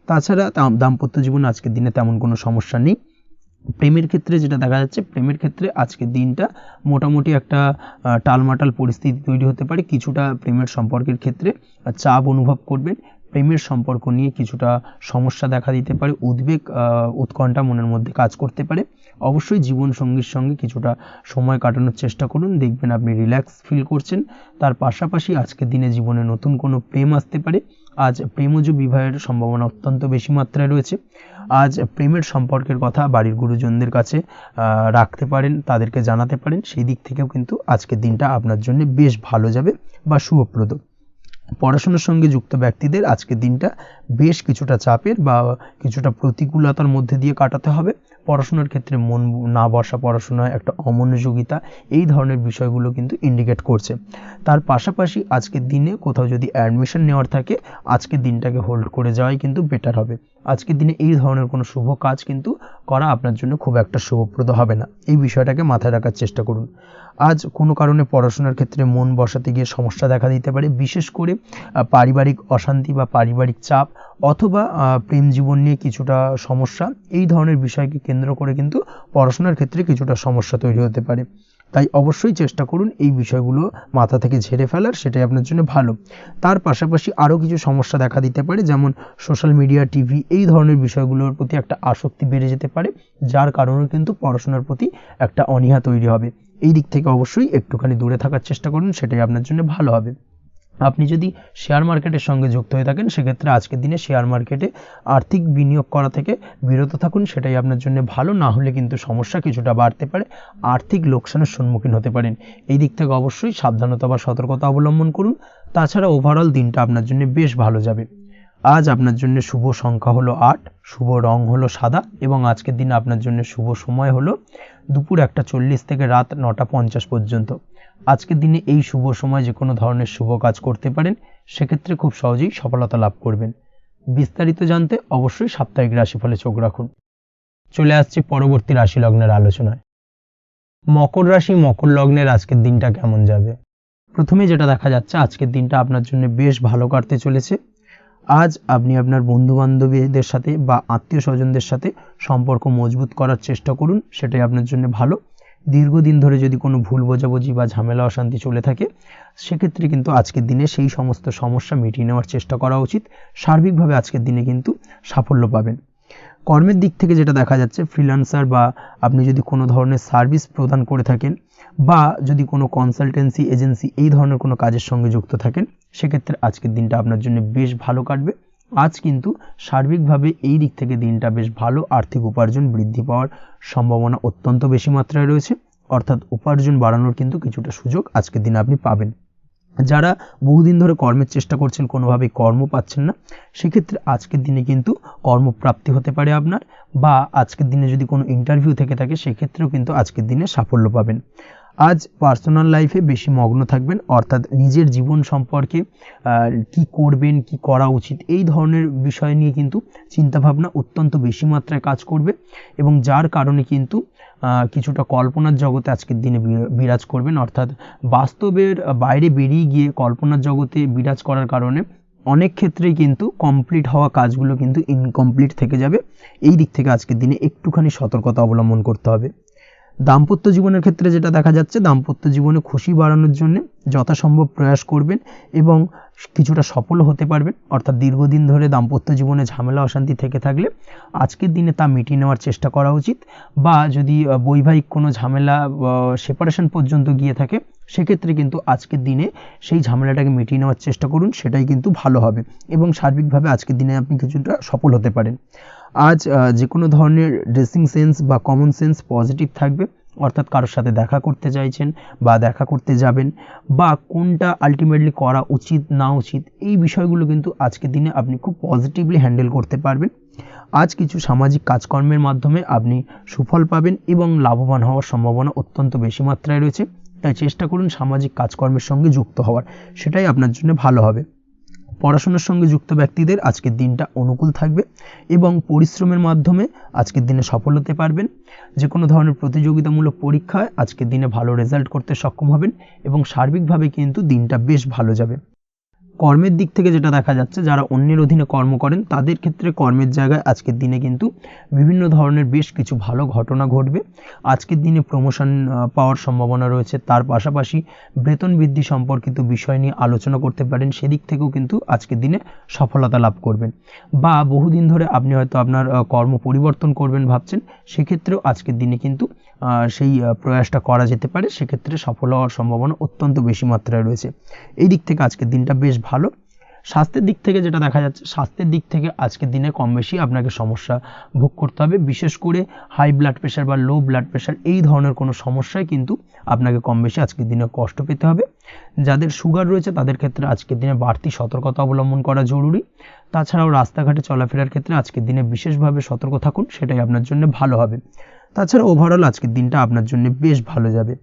তাছাড়া দাম্পত্য জীবনে আজকের দিনে তেমন কোনো সমস্যা নেই। প্রেমের ক্ষেত্রে যেটা দেখা যাচ্ছে, প্রেমের ক্ষেত্রে আজকের দিনটা মোটামুটি একটা টালমাটাল পরিস্থিতি তৈরি হতে পারে। কিছুটা প্রেমের সম্পর্কের ক্ষেত্রে চাপ অনুভব করবেন। প্রেমের সম্পর্ক নিয়ে কিছুটা সমস্যা দেখা দিতে পারে, উদ্বেগ উৎকণ্ঠা মনের মধ্যে কাজ করতে পারে। অবশ্যই জীবনসঙ্গীর সঙ্গে কিছুটা সময় কাটানোর চেষ্টা করুন, দেখবেন আপনি রিল্যাক্স ফিল করছেন। তার পাশাপাশি আজকের দিনে জীবনে নতুন কোনো প্রেম আসতে পারে। আজ প্রেমজ বিবাহের সম্ভাবনা অত্যন্ত বেশি মাত্রায় রয়েছে। আজ প্রেমের সম্পর্কের কথা বাড়ির গুরুজনদের কাছে রাখতে পারেন, তাদেরকে জানাতে পারেন। সেই দিক থেকেও কিন্তু আজকের দিনটা আপনার জন্য বেশ ভালো যাবে বা শুভপ্রদ। পড়াশোনার সঙ্গে যুক্ত ব্যক্তিদের আজকের দিনটা বেশ কিছুটা চাপের বা কিছুটা প্রতিকূলতার মধ্যে দিয়ে কাটাতে হবে। পড়াশোনার ক্ষেত্রে মন না বসা, পড়াশোনায় একটা অমনোযোগিতা, এই ধরনের বিষয়গুলো কিন্তু ইন্ডিকেট করছে। তার পাশাপাশি আজকের দিনে কোথাও যদি অ্যাডমিশন নেওয়ার থাকে, আজকের দিনটাকে হোল্ড করে যাওয়াই কিন্তু বেটার হবে। আজকের দিনে এই ধরনের কোনো শুভ কাজ কিন্তু করা আপনার জন্য খুব একটা শুভপ্রদ হবে না, এই বিষয়টাকে মাথায় রাখার চেষ্টা করুন। আজ কোনো কারণে পড়াশোনার ক্ষেত্রে মন বসাতে গিয়ে সমস্যা দেখা দিতে পারে, বিশেষ করে পারিবারিক অশান্তি বা পারিবারিক চাপ অথবা প্রেম জীবন নিয়ে কিছুটা সমস্যা, এই ধরনের বিষয়কে কেন্দ্র করে কিন্তু পড়াশোনার ক্ষেত্রে কিছুটা সমস্যা তৈরি হতে পারে। তাই অবশ্যই চেষ্টা করুন এই বিষয়গুলো মাথা থেকে ঝেড়ে ফেলার, সেটাই আপনার জন্য ভালো। তার পাশাপাশি আরও কিছু সমস্যা দেখা দিতে পারে, যেমন সোশ্যাল মিডিয়া, টিভি, এই ধরনের বিষয়গুলোর প্রতি একটা আসক্তি বেড়ে যেতে পারে, যার কারণে কিন্তু পড়াশোনার প্রতি একটা অনীহা তৈরি হবে। এই দিক থেকে অবশ্যই একটুখানি দূরে থাকার চেষ্টা করুন, সেটাই আপনার জন্য ভালো হবে। আপনি যদি শেয়ার মার্কেটের সঙ্গে যুক্ত হয়ে থাকেন, সেক্ষেত্রে আজকের দিনে শেয়ার মার্কেটে আর্থিক বিনিয়োগ করা থেকে বিরত থাকুন, সেটাই আপনার জন্য ভালো। না হলে কিন্তু সমস্যা কিছুটা বাড়তে পারে, আর্থিক লোকসানের সম্মুখীন হতে পারেন। এই দিক থেকে অবশ্যই সাবধানতা বা সতর্কতা অবলম্বন করুন। তাছাড়া ওভারঅল দিনটা আপনার জন্য বেশ ভালো যাবে। আজ আপনার জন্য শুভ সংখ্যা হলো 8, শুভ রং হলো সাদা, এবং আজকের দিনে আপনার জন্য শুভ সময় হলো দুপুর 1:40 থেকে রাত 9:50 পর্যন্ত। আজকের দিনে এই শুভ সময় যে কোনো ধরনের শুভ কাজ করতে পারেন, সেক্ষেত্রে খুব সহজেই সফলতা লাভ করবেন। বিস্তারিত জানতে অবশ্যই সাপ্তাহিক রাশিফলে চোখ রাখুন। চলে আসছে পরবর্তী রাশি লগ্নের আলোচনায়। মকর রাশি, মকর লগ্নের আজকের দিনটা কেমন যাবে? প্রথমে যেটা দেখা যাচ্ছে, আজকের দিনটা আপনার জন্য বেশ ভালো কাটতে চলেছে। আজ আপনি আপনার বন্ধু বান্ধবীদের সাথে বা আত্মীয় স্বজনদের সাথে সম্পর্ক মজবুত করার চেষ্টা করুন, সেটাই আপনার জন্য ভালো। দীর্ঘদিন ধরে যদি কোনো ভুল বোঝাবুঝি বা ঝামেলা অশান্তি চলে থাকে, সেক্ষেত্রে কিন্তু আজকের দিনে সেই সমস্ত সমস্যা মিটিয়ে নেওয়ার চেষ্টা করা উচিত। সার্বিকভাবে আজকের দিনে কিন্তু সাফল্য পাবেন। কর্মের দিক থেকে যেটা দেখা যাচ্ছে, ফ্রিল্যান্সার বা আপনি যদি কোনো ধরনের সার্ভিস প্রদান করে থাকেন বা যদি কোনো কনসালটেন্সি এজেন্সি এই ধরনের কোনো কাজের সঙ্গে যুক্ত থাকেন, সেক্ষেত্রে আজকের দিনটা আপনার জন্য বেশ ভালো কাটবে। আজ কিন্তু সার্বিকভাবে এই দিক থেকে দিনটা বেশ ভালো, আর্থিক উপার্জন বৃদ্ধি পাওয়ার সম্ভাবনা অত্যন্ত বেশি মাত্রায় রয়েছে, অর্থাৎ উপার্জন বাড়ানোর কিন্তু কিছুটা সুযোগ আজকের দিনে আপনি পাবেন। যারা বহুদিন ধরে কর্মের চেষ্টা করছেন, কোনোভাবেই কর্ম পাচ্ছেন না, সেক্ষেত্রে আজকের দিনে কিন্তু কর্মপ্রাপ্তি হতে পারে আপনার, বা আজকের দিনে যদি কোনো ইন্টারভিউ থেকে থাকে, সেক্ষেত্রেও কিন্তু আজকের দিনে সাফল্য পাবেন। আজ পার্সোনাল লাইফে বেশি মগ্ন থাকবেন, অর্থাৎ নিজের জীবন সম্পর্কে কি করবেন, কি করা উচিত, এই ধরনের বিষয় নিয়ে কিন্তু চিন্তাভাবনা অত্যন্ত বেশি মাত্রায় কাজ করবে, এবং যার কারণে কিন্তু কিছুটা কল্পনার জগতে আজকের দিনে বিরাজ করবেন, অর্থাৎ বাস্তবের বাইরে বেরিয়ে গিয়ে কল্পনার জগতে বিরাজ করার কারণে অনেক ক্ষেত্রেই কিন্তু কমপ্লিট হওয়া কাজগুলো কিন্তু ইনকমপ্লিট থেকে যাবে। এই দিক থেকে আজকের দিনে একটুখানি সতর্কতা অবলম্বন করতে হবে। দাম্পত্য জীবনের ক্ষেত্রে যেটা দেখা যাচ্ছে, দাম্পত্য জীবনে খুশি বাড়ানোর জন্য যথাসম্ভব প্রয়াস করবেন এবং কিছুটা সফল হতে পারবেন, অর্থাৎ দীর্ঘদিন ধরে দাম্পত্য জীবনে ঝামেলা অশান্তি থেকে থাকলে আজকের দিনে তা মিটিয়ে নেওয়ার চেষ্টা করা উচিত, বা যদি বৈবাহিক কোনো ঝামেলা সেপারেশন পর্যন্ত গিয়ে থাকে, সেক্ষেত্রে কিন্তু আজকের দিনে সেই ঝামেলাটাকে মিটিয়ে নেওয়ার চেষ্টা করুন, সেটাই কিন্তু ভালো হবে এবং সার্বিকভাবে আজকের দিনে আপনি কিছুটা সফল হতে পারেন। আজ যে কোনো ধরনের ড্রেসিং সেন্স বা কমন সেন্স পজিটিভ থাকবে, অর্থাৎ কারোর সাথে দেখা করতে চাইছেন বা দেখা করতে যাবেন বা কোনটা আলটিমেটলি করা উচিত না উচিত, এই বিষয়গুলো কিন্তু আজকের দিনে আপনি খুব পজিটিভলি হ্যান্ডেল করতে পারবেন। আজ কিছু সামাজিক কাজকর্মের মাধ্যমে আপনি সুফল পাবেন এবং লাভবান হওয়ার সম্ভাবনা অত্যন্ত বেশি মাত্রায় রয়েছে। তাই চেষ্টা করুন সামাজিক কাজকর্মের সঙ্গে যুক্ত হওয়ার, সেটাই আপনার জন্য ভালো হবে। পড়াশোনার সঙ্গে যুক্ত ব্যক্তিদের আজকের দিনটা অনুকূল থাকবে এবং পরিশ্রমের মাধ্যমে আজকের দিনে সফল হতে পারবেন। যে কোনো ধরনের প্রতিযোগিতামূলক পরীক্ষায় আজকের দিনে ভালো রেজাল্ট করতে সক্ষম হবেন এবং সার্বিকভাবে কিন্তু দিনটা বেশ ভালো যাবে। কর্মের দিক থেকে যেটা দেখা যাচ্ছে, যারা অন্যের অধীনে কর্ম করেন তাদের ক্ষেত্রে কর্মের জায়গায় আজকের দিনে কিন্তু বিভিন্ন ধরনের বেশ কিছু ভালো ঘটনা ঘটবে। আজকের দিনে প্রমোশন পাওয়ার সম্ভাবনা রয়েছে, তার পাশাপাশি বেতন বৃদ্ধি সম্পর্কিত বিষয় নিয়ে আলোচনা করতে পারেন, সেদিক থেকেও কিন্তু আজকের দিনে সফলতা লাভ করবেন। বা বহুদিন ধরে আপনি হয়তো আপনার কর্ম পরিবর্তন করবেন ভাবছেন, সেক্ষেত্রেও আজকের দিনে কিন্তু সেই প্রয়াসটা করা যেতে পারে, সেক্ষেত্রে সফল হওয়ার সম্ভাবনা অত্যন্ত বেশি মাত্রায় রয়েছে। এই দিক থেকে আজকের দিনটা বেশ ভালো। স্বাস্থ্যের দিক থেকে যেটা দেখা যাচ্ছে, স্বাস্থ্যের দিক থেকে আজকের দিনে কম বেশি আপনাকে সমস্যা ভোগ করতে হবে, বিশেষ করে হাই ব্লাড প্রেশার বা লো ব্লাড প্রেশার এই ধরনের কোনো সমস্যায় কিন্তু আপনাকে কম বেশি আজকের দিনে কষ্ট পেতে হবে। যাদের সুগার রয়েছে তাদের ক্ষেত্রে আজকের দিনে বাড়তি সতর্কতা অবলম্বন করা জরুরি। তাছাড়াও রাস্তাঘাটে চলাফেরার ক্ষেত্রে আজকের দিনে বিশেষভাবে সতর্ক থাকুন, সেটাই আপনার জন্য ভালো হবে। তাছাড়া ওভারঅল আজকের দিনটা আপনার জন্য বেশ ভালো যাবে।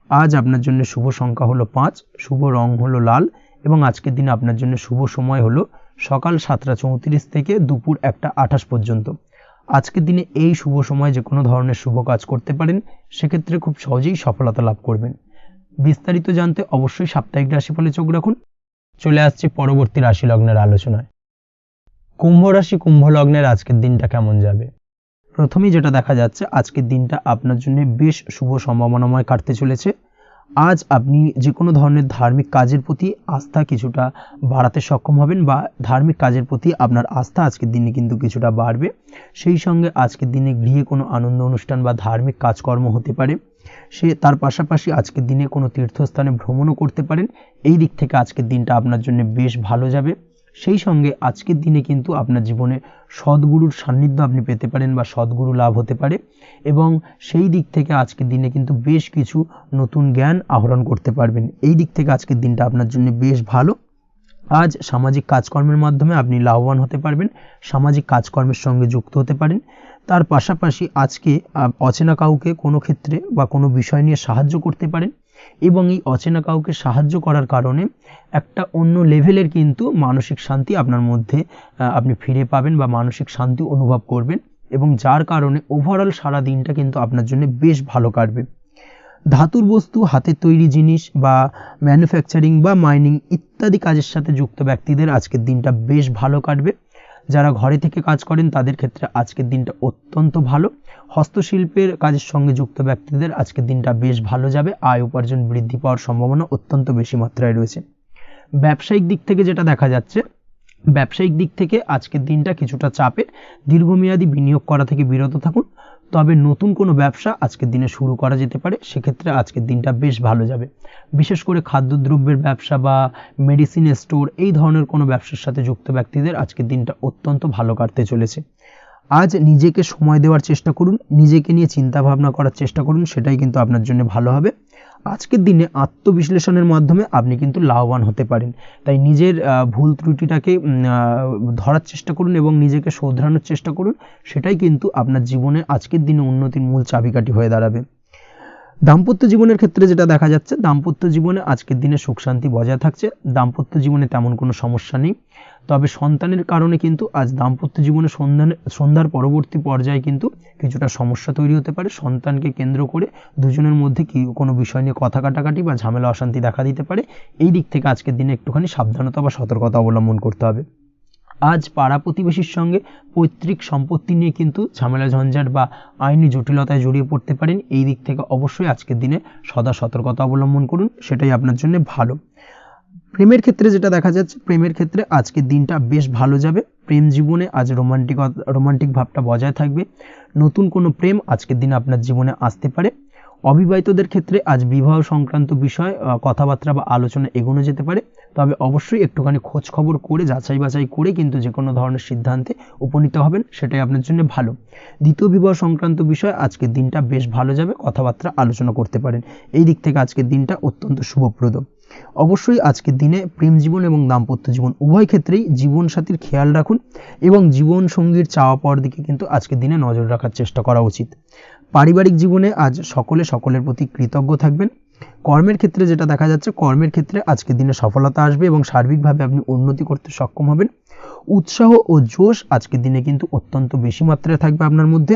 আজ আপনার জন্য শুভ সংখ্যা হলো 5, শুভ রং হলো লাল এবং আজকের দিনে আপনার জন্য শুভ সময় হলো সকাল 7:34 থেকে দুপুর 1:28 পর্যন্ত। আজকের দিনে এই শুভ সময় যে কোনো ধরনের শুভ কাজ করতে পারেন, সেক্ষেত্রে খুব সহজেই সফলতা লাভ করবেন। বিস্তারিত জানতে অবশ্যই সাপ্তাহিক রাশিফলে চোখ রাখুন। চলে আসছে পরবর্তী রাশি লগ্নের আলোচনায়। কুম্ভ রাশি, কুম্ভ লগ্নের আজকের দিনটা কেমন যাবে? প্রথমেই যেটা দেখা যাচ্ছে, আজকের দিনটা আপনার জন্য বেশ শুভ সম্ভাবনাময় কাটতে চলেছে। আজ আপনি যে কোনো ধরনের ধার্মিক কাজের প্রতি আস্থা কিছুটা বাড়াতে সক্ষম হবেন বা ধার্মিক কাজের প্রতি আপনার আস্থা আজকের দিনে কিন্তু কিছুটা বাড়বে। সেই সঙ্গে আজকের দিনে গৃহে কোনো আনন্দ অনুষ্ঠান বা ধার্মিক কাজকর্ম হতে পারে, তার পাশাপাশি আজকের দিনে কোনো তীর্থস্থানে ভ্রমণও করতে পারেন। এই দিক থেকে আজকের দিনটা আপনার জন্য বেশ ভালো যাবে। সেই সঙ্গে আজকের দিনে কিন্তু আপনার জীবনে সদ্গুরুর সান্নিধ্য আপনি পেতে পারেন বা সদ্গুরু লাভ হতে পারে এবং সেই দিক থেকে আজকের দিনে কিন্তু বেশ কিছু নতুন জ্ঞান আহরণ করতে পারবেন। এই দিক থেকে আজকের দিনটা আপনার জন্য বেশ ভালো। আজ সামাজিক কাজকর্মের মাধ্যমে আপনি লাভবান হতে পারবেন, সামাজিক কাজকর্মের সঙ্গে যুক্ত হতে পারেন। তার পাশাপাশি আজকে অচেনা কাউকে কোনো ক্ষেত্রে বা কোনো বিষয় নিয়ে সাহায্য করতে পারেন এবং এই অচেনা কাউকে সাহায্য করার কারণে একটা অন্য লেভেলের কিন্তু মানসিক শান্তি আপনার মধ্যে আপনি ফিরে পাবেন বা মানসিক শান্তি অনুভব করবেন এবং যার কারণে ওভারঅল সারা দিনটা কিন্তু আপনার জন্য বেশ ভালো কাটবে। ধাতুর বস্তু, হাতের তৈরি জিনিস বা ম্যানুফ্যাকচারিং বা মাইনিং ইত্যাদি কাজের সাথে যুক্ত ব্যক্তিদের আজকের দিনটা বেশ ভালো কাটবে। যারা ঘরে থেকে কাজ করেন তাদের ক্ষেত্রে আজকের দিনটা অত্যন্ত ভালো। হস্তশিল্পের কাজের সঙ্গে যুক্ত ব্যক্তিদের আজকের দিনটা বেশ ভালো যাবে, আয় উপার্জন বৃদ্ধি পাওয়ার সম্ভাবনা অত্যন্ত বেশি মাত্রায় রয়েছে। ব্যবসায়িক দিক থেকে যেটা দেখা যাচ্ছে, ব্যবসায়িক দিক থেকে আজকের দিনটা কিছুটা চাপের, দীর্ঘমেয়াদী বিনিয়োগ করা থেকে বিরত থাকুন। তবে নতুন কোনো ব্যবসা আজকের দিনে শুরু করা যেতে পারে, সেক্ষেত্রে আজকের দিনটা বেশ ভালো যাবে। বিশেষ করে খাদ্যদ্রব্যের ব্যবসা বা মেডিসিন স্টোর এই ধরনের কোনো ব্যবসার সাথে যুক্ত ব্যক্তিদের আজকের দিনটা অত্যন্ত ভালো কাটতে চলেছে। আজ নিজেকে সময় দেওয়ার চেষ্টা করুন, নিজেকে নিয়ে চিন্তা ভাবনা করার চেষ্টা করুন, সেটাই কিন্তু আপনার জন্য ভালো হবে। আজকের দিনে আত্মবিশ্লেষণের মাধ্যমে আপনি কিন্তু লাভবান হতে পারেন, তাই নিজের ভুল ত্রুটিটাকে ধরার চেষ্টা করুন এবং নিজেকে শোধরানোর চেষ্টা করুন, সেটাই কিন্তু আপনার জীবনে আজকের দিনে উন্নতির মূল চাবিকাঠি হয়ে দাঁড়াবে। দাম্পত্য জীবনের ক্ষেত্রে যেটা দেখা যাচ্ছে, দাম্পত্য জীবনে আজকের দিনে সুখ শান্তি বজায় থাকছে, দাম্পত্য জীবনে তেমন কোনো সমস্যা নেই। তবে সন্তানের কারণে কিন্তু আজ দাম্পত্য জীবনে সন্ধ্যার পরবর্তী পর্যায়ে কিন্তু কিছুটা সমস্যা তৈরি হতে পারে। সন্তানকে কেন্দ্র করে দুজনের মধ্যে কোনো বিষয় নিয়ে কথা কাটাকাটি বা ঝামেলা অশান্তি দেখা দিতে পারে। এই দিক থেকে আজকের দিনে একটুখানি সাবধানতা বা সতর্কতা অবলম্বন করতে হবে। আজ পাড়া প্রতিবেশীর সঙ্গে পৈতৃক সম্পত্তি নিয়ে কিন্তু ঝামেলা ঝঞ্ঝাট বা আইনি জটিলতায় জড়িয়ে পড়তে পারেন। এই দিক থেকে অবশ্যই আজকের দিনে সদা সতর্কতা অবলম্বন করুন, সেটাই আপনার জন্য ভালো। প্রেমের ক্ষেত্রে যেটা দেখা যাচ্ছে, প্রেমের ক্ষেত্রে আজকের দিনটা বেশ ভালো যাবে। প্রেম জীবনে আজ রোমান্টিক ভাবটা বজায় থাকবে। নতুন কোনো প্রেম আজকের দিনে আপনার জীবনে আসতে পারে। অবিবাহিতদের ক্ষেত্রে আজ বিবাহ সংক্রান্ত বিষয় কথাবার্তা বা আলোচনা এগোনো যেতে পারে, তবে অবশ্যই একটুখানি খোঁজ খবর করে যাচাই বাছাই করে কিন্তু যে কোনো ধরনের সিদ্ধান্তে উপনীত হবেন, সেটাই আপনার জন্য ভালো। দ্বিতীয় বিবাহ সংক্রান্ত বিষয় আজকের দিনটা বেশ ভালো যাবে, কথাবার্তা আলোচনা করতে পারেন। এই দিক থেকে আজকের দিনটা অত্যন্ত শুভপ্রদ। অবশ্যই আজকের দিনে প্রেম জীবন এবং দাম্পত্য জীবন উভয় ক্ষেত্রেই জীবনসাথীর খেয়াল রাখুন এবং জীবন সঙ্গীর চাওয়া পাওয়ার দিকে কিন্তু আজকের দিনে নজর রাখার চেষ্টা করা উচিত। পারিবারিক জীবনে আজ সকলে সকলের প্রতি কৃতজ্ঞ থাকবেন। কর্মের ক্ষেত্রে যেটা দেখা যাচ্ছে, কর্মের ক্ষেত্রে আজকের দিনে সফলতা আসবে এবং সার্বিকভাবে আপনি উন্নতি করতে সক্ষম হবেন। উৎসাহ ও জোশ আজকের দিনে কিন্তু অত্যন্ত বেশি মাত্রায় থাকবে আপনার মধ্যে,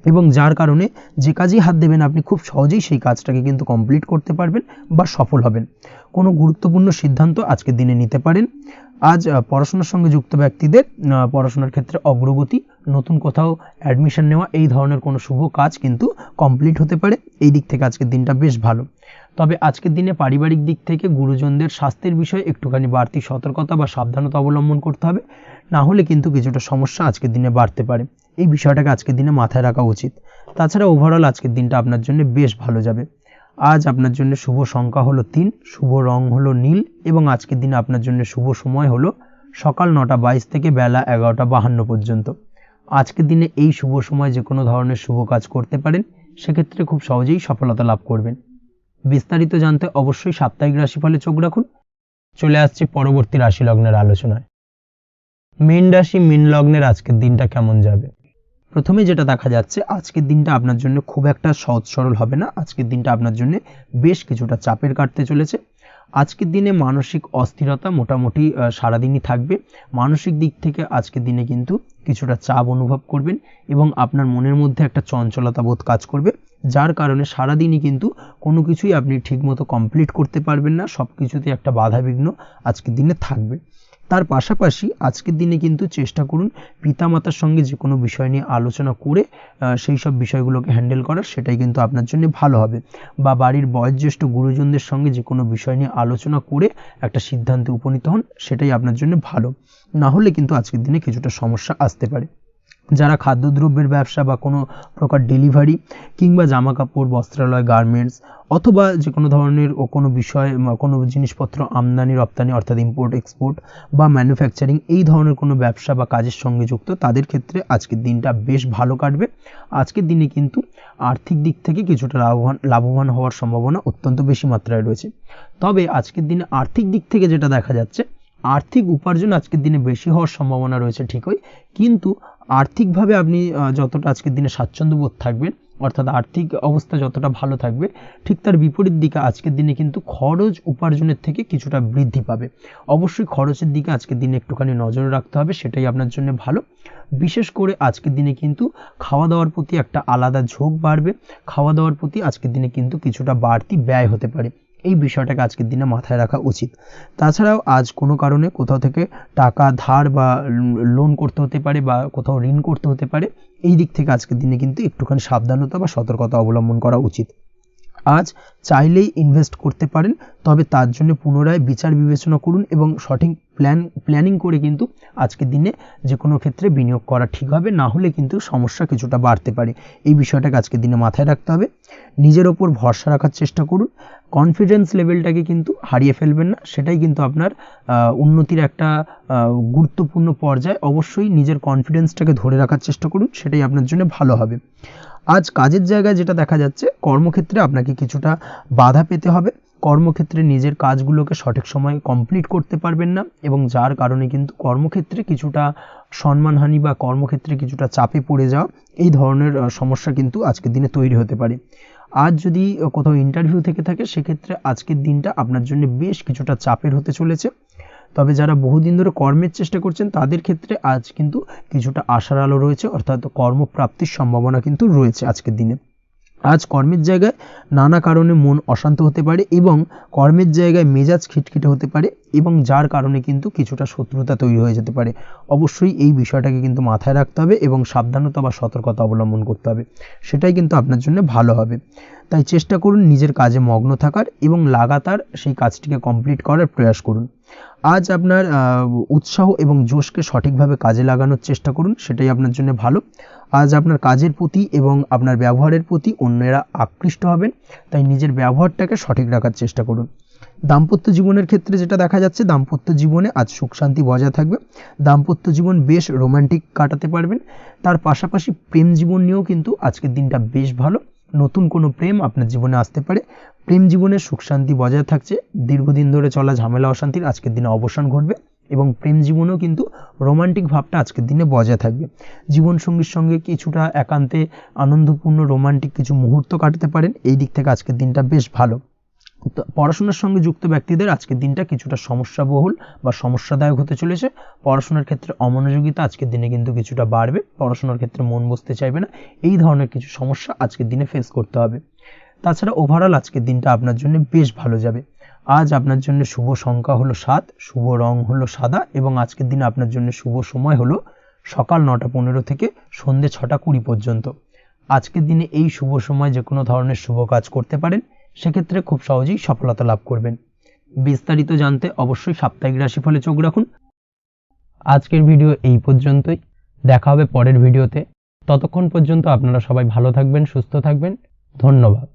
এবং যার কারণে যে কাজেই হাত দেবেন আপনি খুব সহজেই সেই কাজটাকে কিন্তু কমপ্লিট করতে পারবেন বা সফল হবেন। কোনো গুরুত্বপূর্ণ সিদ্ধান্ত আজকের দিনে নিতে পারেন। আজ পড়াশোনার সঙ্গে যুক্ত ব্যক্তিদের পড়াশোনার ক্ষেত্রে অগ্রগতি, নতুন কোথাও অ্যাডমিশন নেওয়া, এই ধরনের কোনো শুভ কাজ কিন্তু কমপ্লিট হতে পারে। এই দিক থেকে আজকের দিনটা বেশ ভালো। তবে আজকের দিনে পারিবারিক দিক থেকে গুরুজনদের স্বাস্থ্যের বিষয়ে একটুখানি বাড়তি সতর্কতা বা সাবধানতা অবলম্বন করতে হবে, না হলে কিন্তু কিছুটা সমস্যা আজকের দিনে বাড়তে পারে। এই বিষয়টাকে আজকের দিনে মাথায় রাখা উচিত। তাছাড়া ওভারঅল আজকের দিনটা আপনার জন্য বেশ ভালো যাবে। আজ আপনার জন্য শুভ সংখ্যা হলো 3, শুভ রং হলো নীল, এবং আজকের দিনে আপনার জন্য শুভ সময় হলো সকাল 9:22 থেকে বেলা 11:52 পর্যন্ত। আজকের দিনে এই শুভ সময় যে কোনো ধরনের শুভ কাজ করতে পারেন, সেক্ষেত্রে খুব সহজেই সফলতা লাভ করবেন। বিস্তারিত জানতে অবশ্যই সাপ্তাহিক রাশিফলে চোখ রাখুন। চলে আসছে পরবর্তী রাশি লগ্নের আলোচনায়। মীন রাশি, মীন লগ্নের আজকের দিনটা কেমন যাবে? প্রথমে যেটা দেখা যাচ্ছে, আজকের দিনটা আপনার জন্য খুব একটা সহজ সরল হবে না। আজকের দিনটা আপনার জন্য বেশ কিছুটা চাপের কাটতে চলেছে। আজকের দিনে মানসিক অস্থিরতা মোটামুটি সারাদিনই থাকবে। মানসিক দিক থেকে আজকের দিনে কিন্তু কিছুটা চাপ অনুভব করবেন এবং আপনার মনের মধ্যে একটা চঞ্চলতা বোধ কাজ করবে, যার কারণে সারাদিনই কিন্তু কোনো কিছুই আপনি ঠিকমতো কমপ্লিট করতে পারবেন না। সব কিছুতে একটা বাধাবিঘ্ন আজকের দিনে থাকবে। তার পাশাপাশি আজকের দিনে কিন্তু চেষ্টা করুন পিতামাতার সঙ্গে যে কোনো বিষয় নিয়ে আলোচনা করে সেই সব বিষয়গুলোকে হ্যান্ডেল করার, সেটাই কিন্তু আপনার জন্য ভালো হবে। বা বাড়ির বয়োজ্যেষ্ঠ গুরুজনদের সঙ্গে যে কোনো বিষয় নিয়ে আলোচনা করে একটা সিদ্ধান্তে উপনীত হন, সেটাই আপনার জন্য ভালো। না হলে কিন্তু আজকের দিনে কিছুটা সমস্যা আসতে পারে। যারা খাদ্যদ্রব্যের ব্যবসা বা কোনো প্রকার ডেলিভারি কিংবা জামা কাপড়, বস্ত্রালয়, গার্মেন্টস অথবা যে কোনো ধরনের কোনো বিষয়, কোনো জিনিসপত্র আমদানি রপ্তানি অর্থাৎ ইম্পোর্ট এক্সপোর্ট বা ম্যানুফ্যাকচারিং, এই ধরনের কোনো ব্যবসা বা কাজের সঙ্গে যুক্ত, তাদের ক্ষেত্রে আজকের দিনটা বেশ ভালো কাটবে। আজকের দিনে কিন্তু আর্থিক দিক থেকে কিছুটা লাভবান হওয়ার সম্ভাবনা অত্যন্ত বেশি মাত্রায় রয়েছে। তবে আজকের দিনে আর্থিক দিক থেকে যেটা দেখা যাচ্ছে, আর্থিক উপার্জন আজকের দিনে বেশি হওয়ার সম্ভাবনা রয়েছে ঠিকই, কিন্তু আর্থিকভাবে আপনি যতটা আজকের দিনে স্বাচ্ছন্দ্য বোধ থাকবেন, অর্থাৎ আর্থিক অবস্থা যতটা ভালো থাকবে, ঠিক তার বিপরীত দিকে আজকের দিনে কিন্তু খরচ উপার্জনের থেকে কিছুটা বৃদ্ধি পাবে। অবশ্যই খরচের দিকে আজকের দিনে একটুখানি নজর রাখতে হবে, সেটাই আপনার জন্য ভালো। বিশেষ করে আজকের দিনে কিন্তু খাওয়া দাওয়ার প্রতি একটা আলাদা ঝোঁক বাড়বে। খাওয়া দাওয়ার প্রতি আজকের দিনে কিন্তু কিছুটা বাড়তি ব্যয় হতে পারে। এই বিষয়টাকে আজকের দিনে মাথায় রাখা উচিত। তাছাড়াও আজ কোনো কারণে কোথাও থেকে টাকা ধার বা লোন করতে হতে পারে বা কোথাও ঋণ করতে হতে পারে। এই দিক থেকে আজকের দিনে কিন্তু একটুখানি সাবধানতা বা সতর্কতা অবলম্বন করা উচিত। আজ চাইলেই ইনভেস্ট করতে পারেন, তবে তার জন্য পুনরায় বিচার বিবেচনা করুন এবং সঠিক প্ল্যানিং করে কিন্তু আজকের দিনে যে কোনো ক্ষেত্রে বিনিয়োগ করা ঠিক হবে, না হলে কিন্তু সমস্যা কিছুটা বাড়তে পারে। এই বিষয়টাকে আজকের দিনে মাথায় রাখতে হবে। নিজের ওপর ভরসা রাখার চেষ্টা করুন, কনফিডেন্স লেভেলটাকে কিন্তু হারিয়ে ফেলবেন না, সেটাই কিন্তু আপনার উন্নতির একটা গুরুত্বপূর্ণ পর্যায়। অবশ্যই নিজের কনফিডেন্সটাকে ধরে রাখার চেষ্টা করুন, সেটাই আপনার জন্য ভালো হবে। আজ কাজের জায়গায় যেটা দেখা যাচ্ছে, কর্মক্ষেত্রে আপনাকে কিছুটা বাধা পেতে হবে। কর্মক্ষেত্রে নিজের কাজগুলোকে সঠিক সময়ে কমপ্লিট করতে পারবেন না, এবং যার কারণে কিন্তু কর্মক্ষেত্রে কিছুটা সম্মানহানি বা কর্মক্ষেত্রে কিছুটা চাপে পড়ে যাওয়া, এই ধরনের সমস্যা কিন্তু আজকের দিনে তৈরি হতে পারে। আজ যদি কোথাও ইন্টারভিউ থেকে থাকে, সেক্ষেত্রে আজকের দিনটা আপনার জন্য বেশ কিছুটা চাপের হতে চলেছে। তবে যারা বহুদিন ধরে কর্মের চেষ্টা করছেন, তাদের ক্ষেত্রে আজ কিন্তু কিছুটা আশার আলো রয়েছে, অর্থাৎ কর্মপ্রাপ্তির সম্ভাবনা কিন্তু রয়েছে আজকের দিনে। আজ কর্মের জায়গায় নানা কারণে মন অশান্ত হতে পারে এবং কর্মের জায়গায় মেজাজ খিটখিটে হতে পারে, এবং যার কারণে কিন্তু কিছুটা শত্রুতা তৈরি হয়ে যেতে পারে। অবশ্যই এই বিষয়টাকে কিন্তু মাথায় রাখতে হবে এবং সাবধানতা বা সতর্কতা অবলম্বন করতে হবে, সেটাই কিন্তু আপনার জন্য ভালো হবে। তাই চেষ্টা করুন নিজের কাজে মগ্ন থাকার এবং লাগাতার সেই কাজটিকে কমপ্লিট করার প্রয়াস করুন। আজ আপনার উৎসাহ এবং জোশকে সঠিকভাবে কাজে লাগানোর চেষ্টা করুন, সেটাই আপনার জন্য ভালো। আজ আপনার কাজের প্রতি এবং আপনার ব্যবহারের প্রতি অন্যেরা আকৃষ্ট হবেন, তাই নিজের ব্যবহারটাকে সঠিক রাখার চেষ্টা করুন। দাম্পত্য জীবনের ক্ষেত্রে যেটা দেখা যাচ্ছে, দাম্পত্য জীবনে আজ সুখ শান্তি বজায় থাকবে। দাম্পত্য জীবন বেশ রোমান্টিক কাটাতে পারবেন। তার পাশাপাশি প্রেম জীবন নিয়েও কিন্তু আজকের দিনটা বেশ ভালো। নতুন কোনো প্রেম আপনার জীবনে আসতে পারে। প্রেম জীবনে সুখ শান্তি বজায় থাকছে। দীর্ঘদিন ধরে চলা ঝামেলা অশান্তির আজকের দিনে অবসান ঘটবে এবং প্রেম জীবনেও কিন্তু রোমান্টিক ভাবটা আজকের দিনে বজায় থাকবে। জীবনসঙ্গীর সঙ্গে কিছুটা একান্তে আনন্দপূর্ণ রোমান্টিক কিছু মুহূর্ত কাটাতে পারেন। এই দিক থেকে আজকের দিনটা বেশ ভালো। তো পড়াশোনার সঙ্গে যুক্ত ব্যক্তিদের আজকের দিনটা কিছুটা সমস্যাবহুল বা সমস্যাদায়ক হতে চলেছে। পড়াশোনার ক্ষেত্রে অমনোযোগিতা আজকের দিনে কিন্তু কিছুটা বাড়বে। পড়াশোনার ক্ষেত্রে মন বসতে চাইবে না। এই ধরনের কিছু সমস্যা আজকের দিনে ফেস করতে হবে। তাছাড়া ওভারঅল আজকের দিনটা আপনার জন্য বেশ ভালো যাবে। আজ আপনার জন্য শুভ সংখ্যা হলো 7, শুভ রং হলো সাদা এবং আজকের দিনে আপনার জন্য শুভ সময় হলো সকাল 9টা 15 থেকে সন্ধ্যে 6টা 20 পর্যন্ত। আজকের দিনে এই শুভ সময় যে কোনো ধরনের শুভ কাজ করতে পারেন, সেক্ষেত্রে খুব সহজেই সফলতা লাভ করবেন। বিস্তারিত জানতে অবশ্যই সাপ্তাহিক রাশিফলে চোখ রাখুন। আজকের ভিডিও এই পর্যন্তই। দেখা হবে পরের ভিডিওতে। ততক্ষণ পর্যন্ত আপনারা সবাই ভালো থাকবেন, সুস্থ থাকবেন। ধন্যবাদ।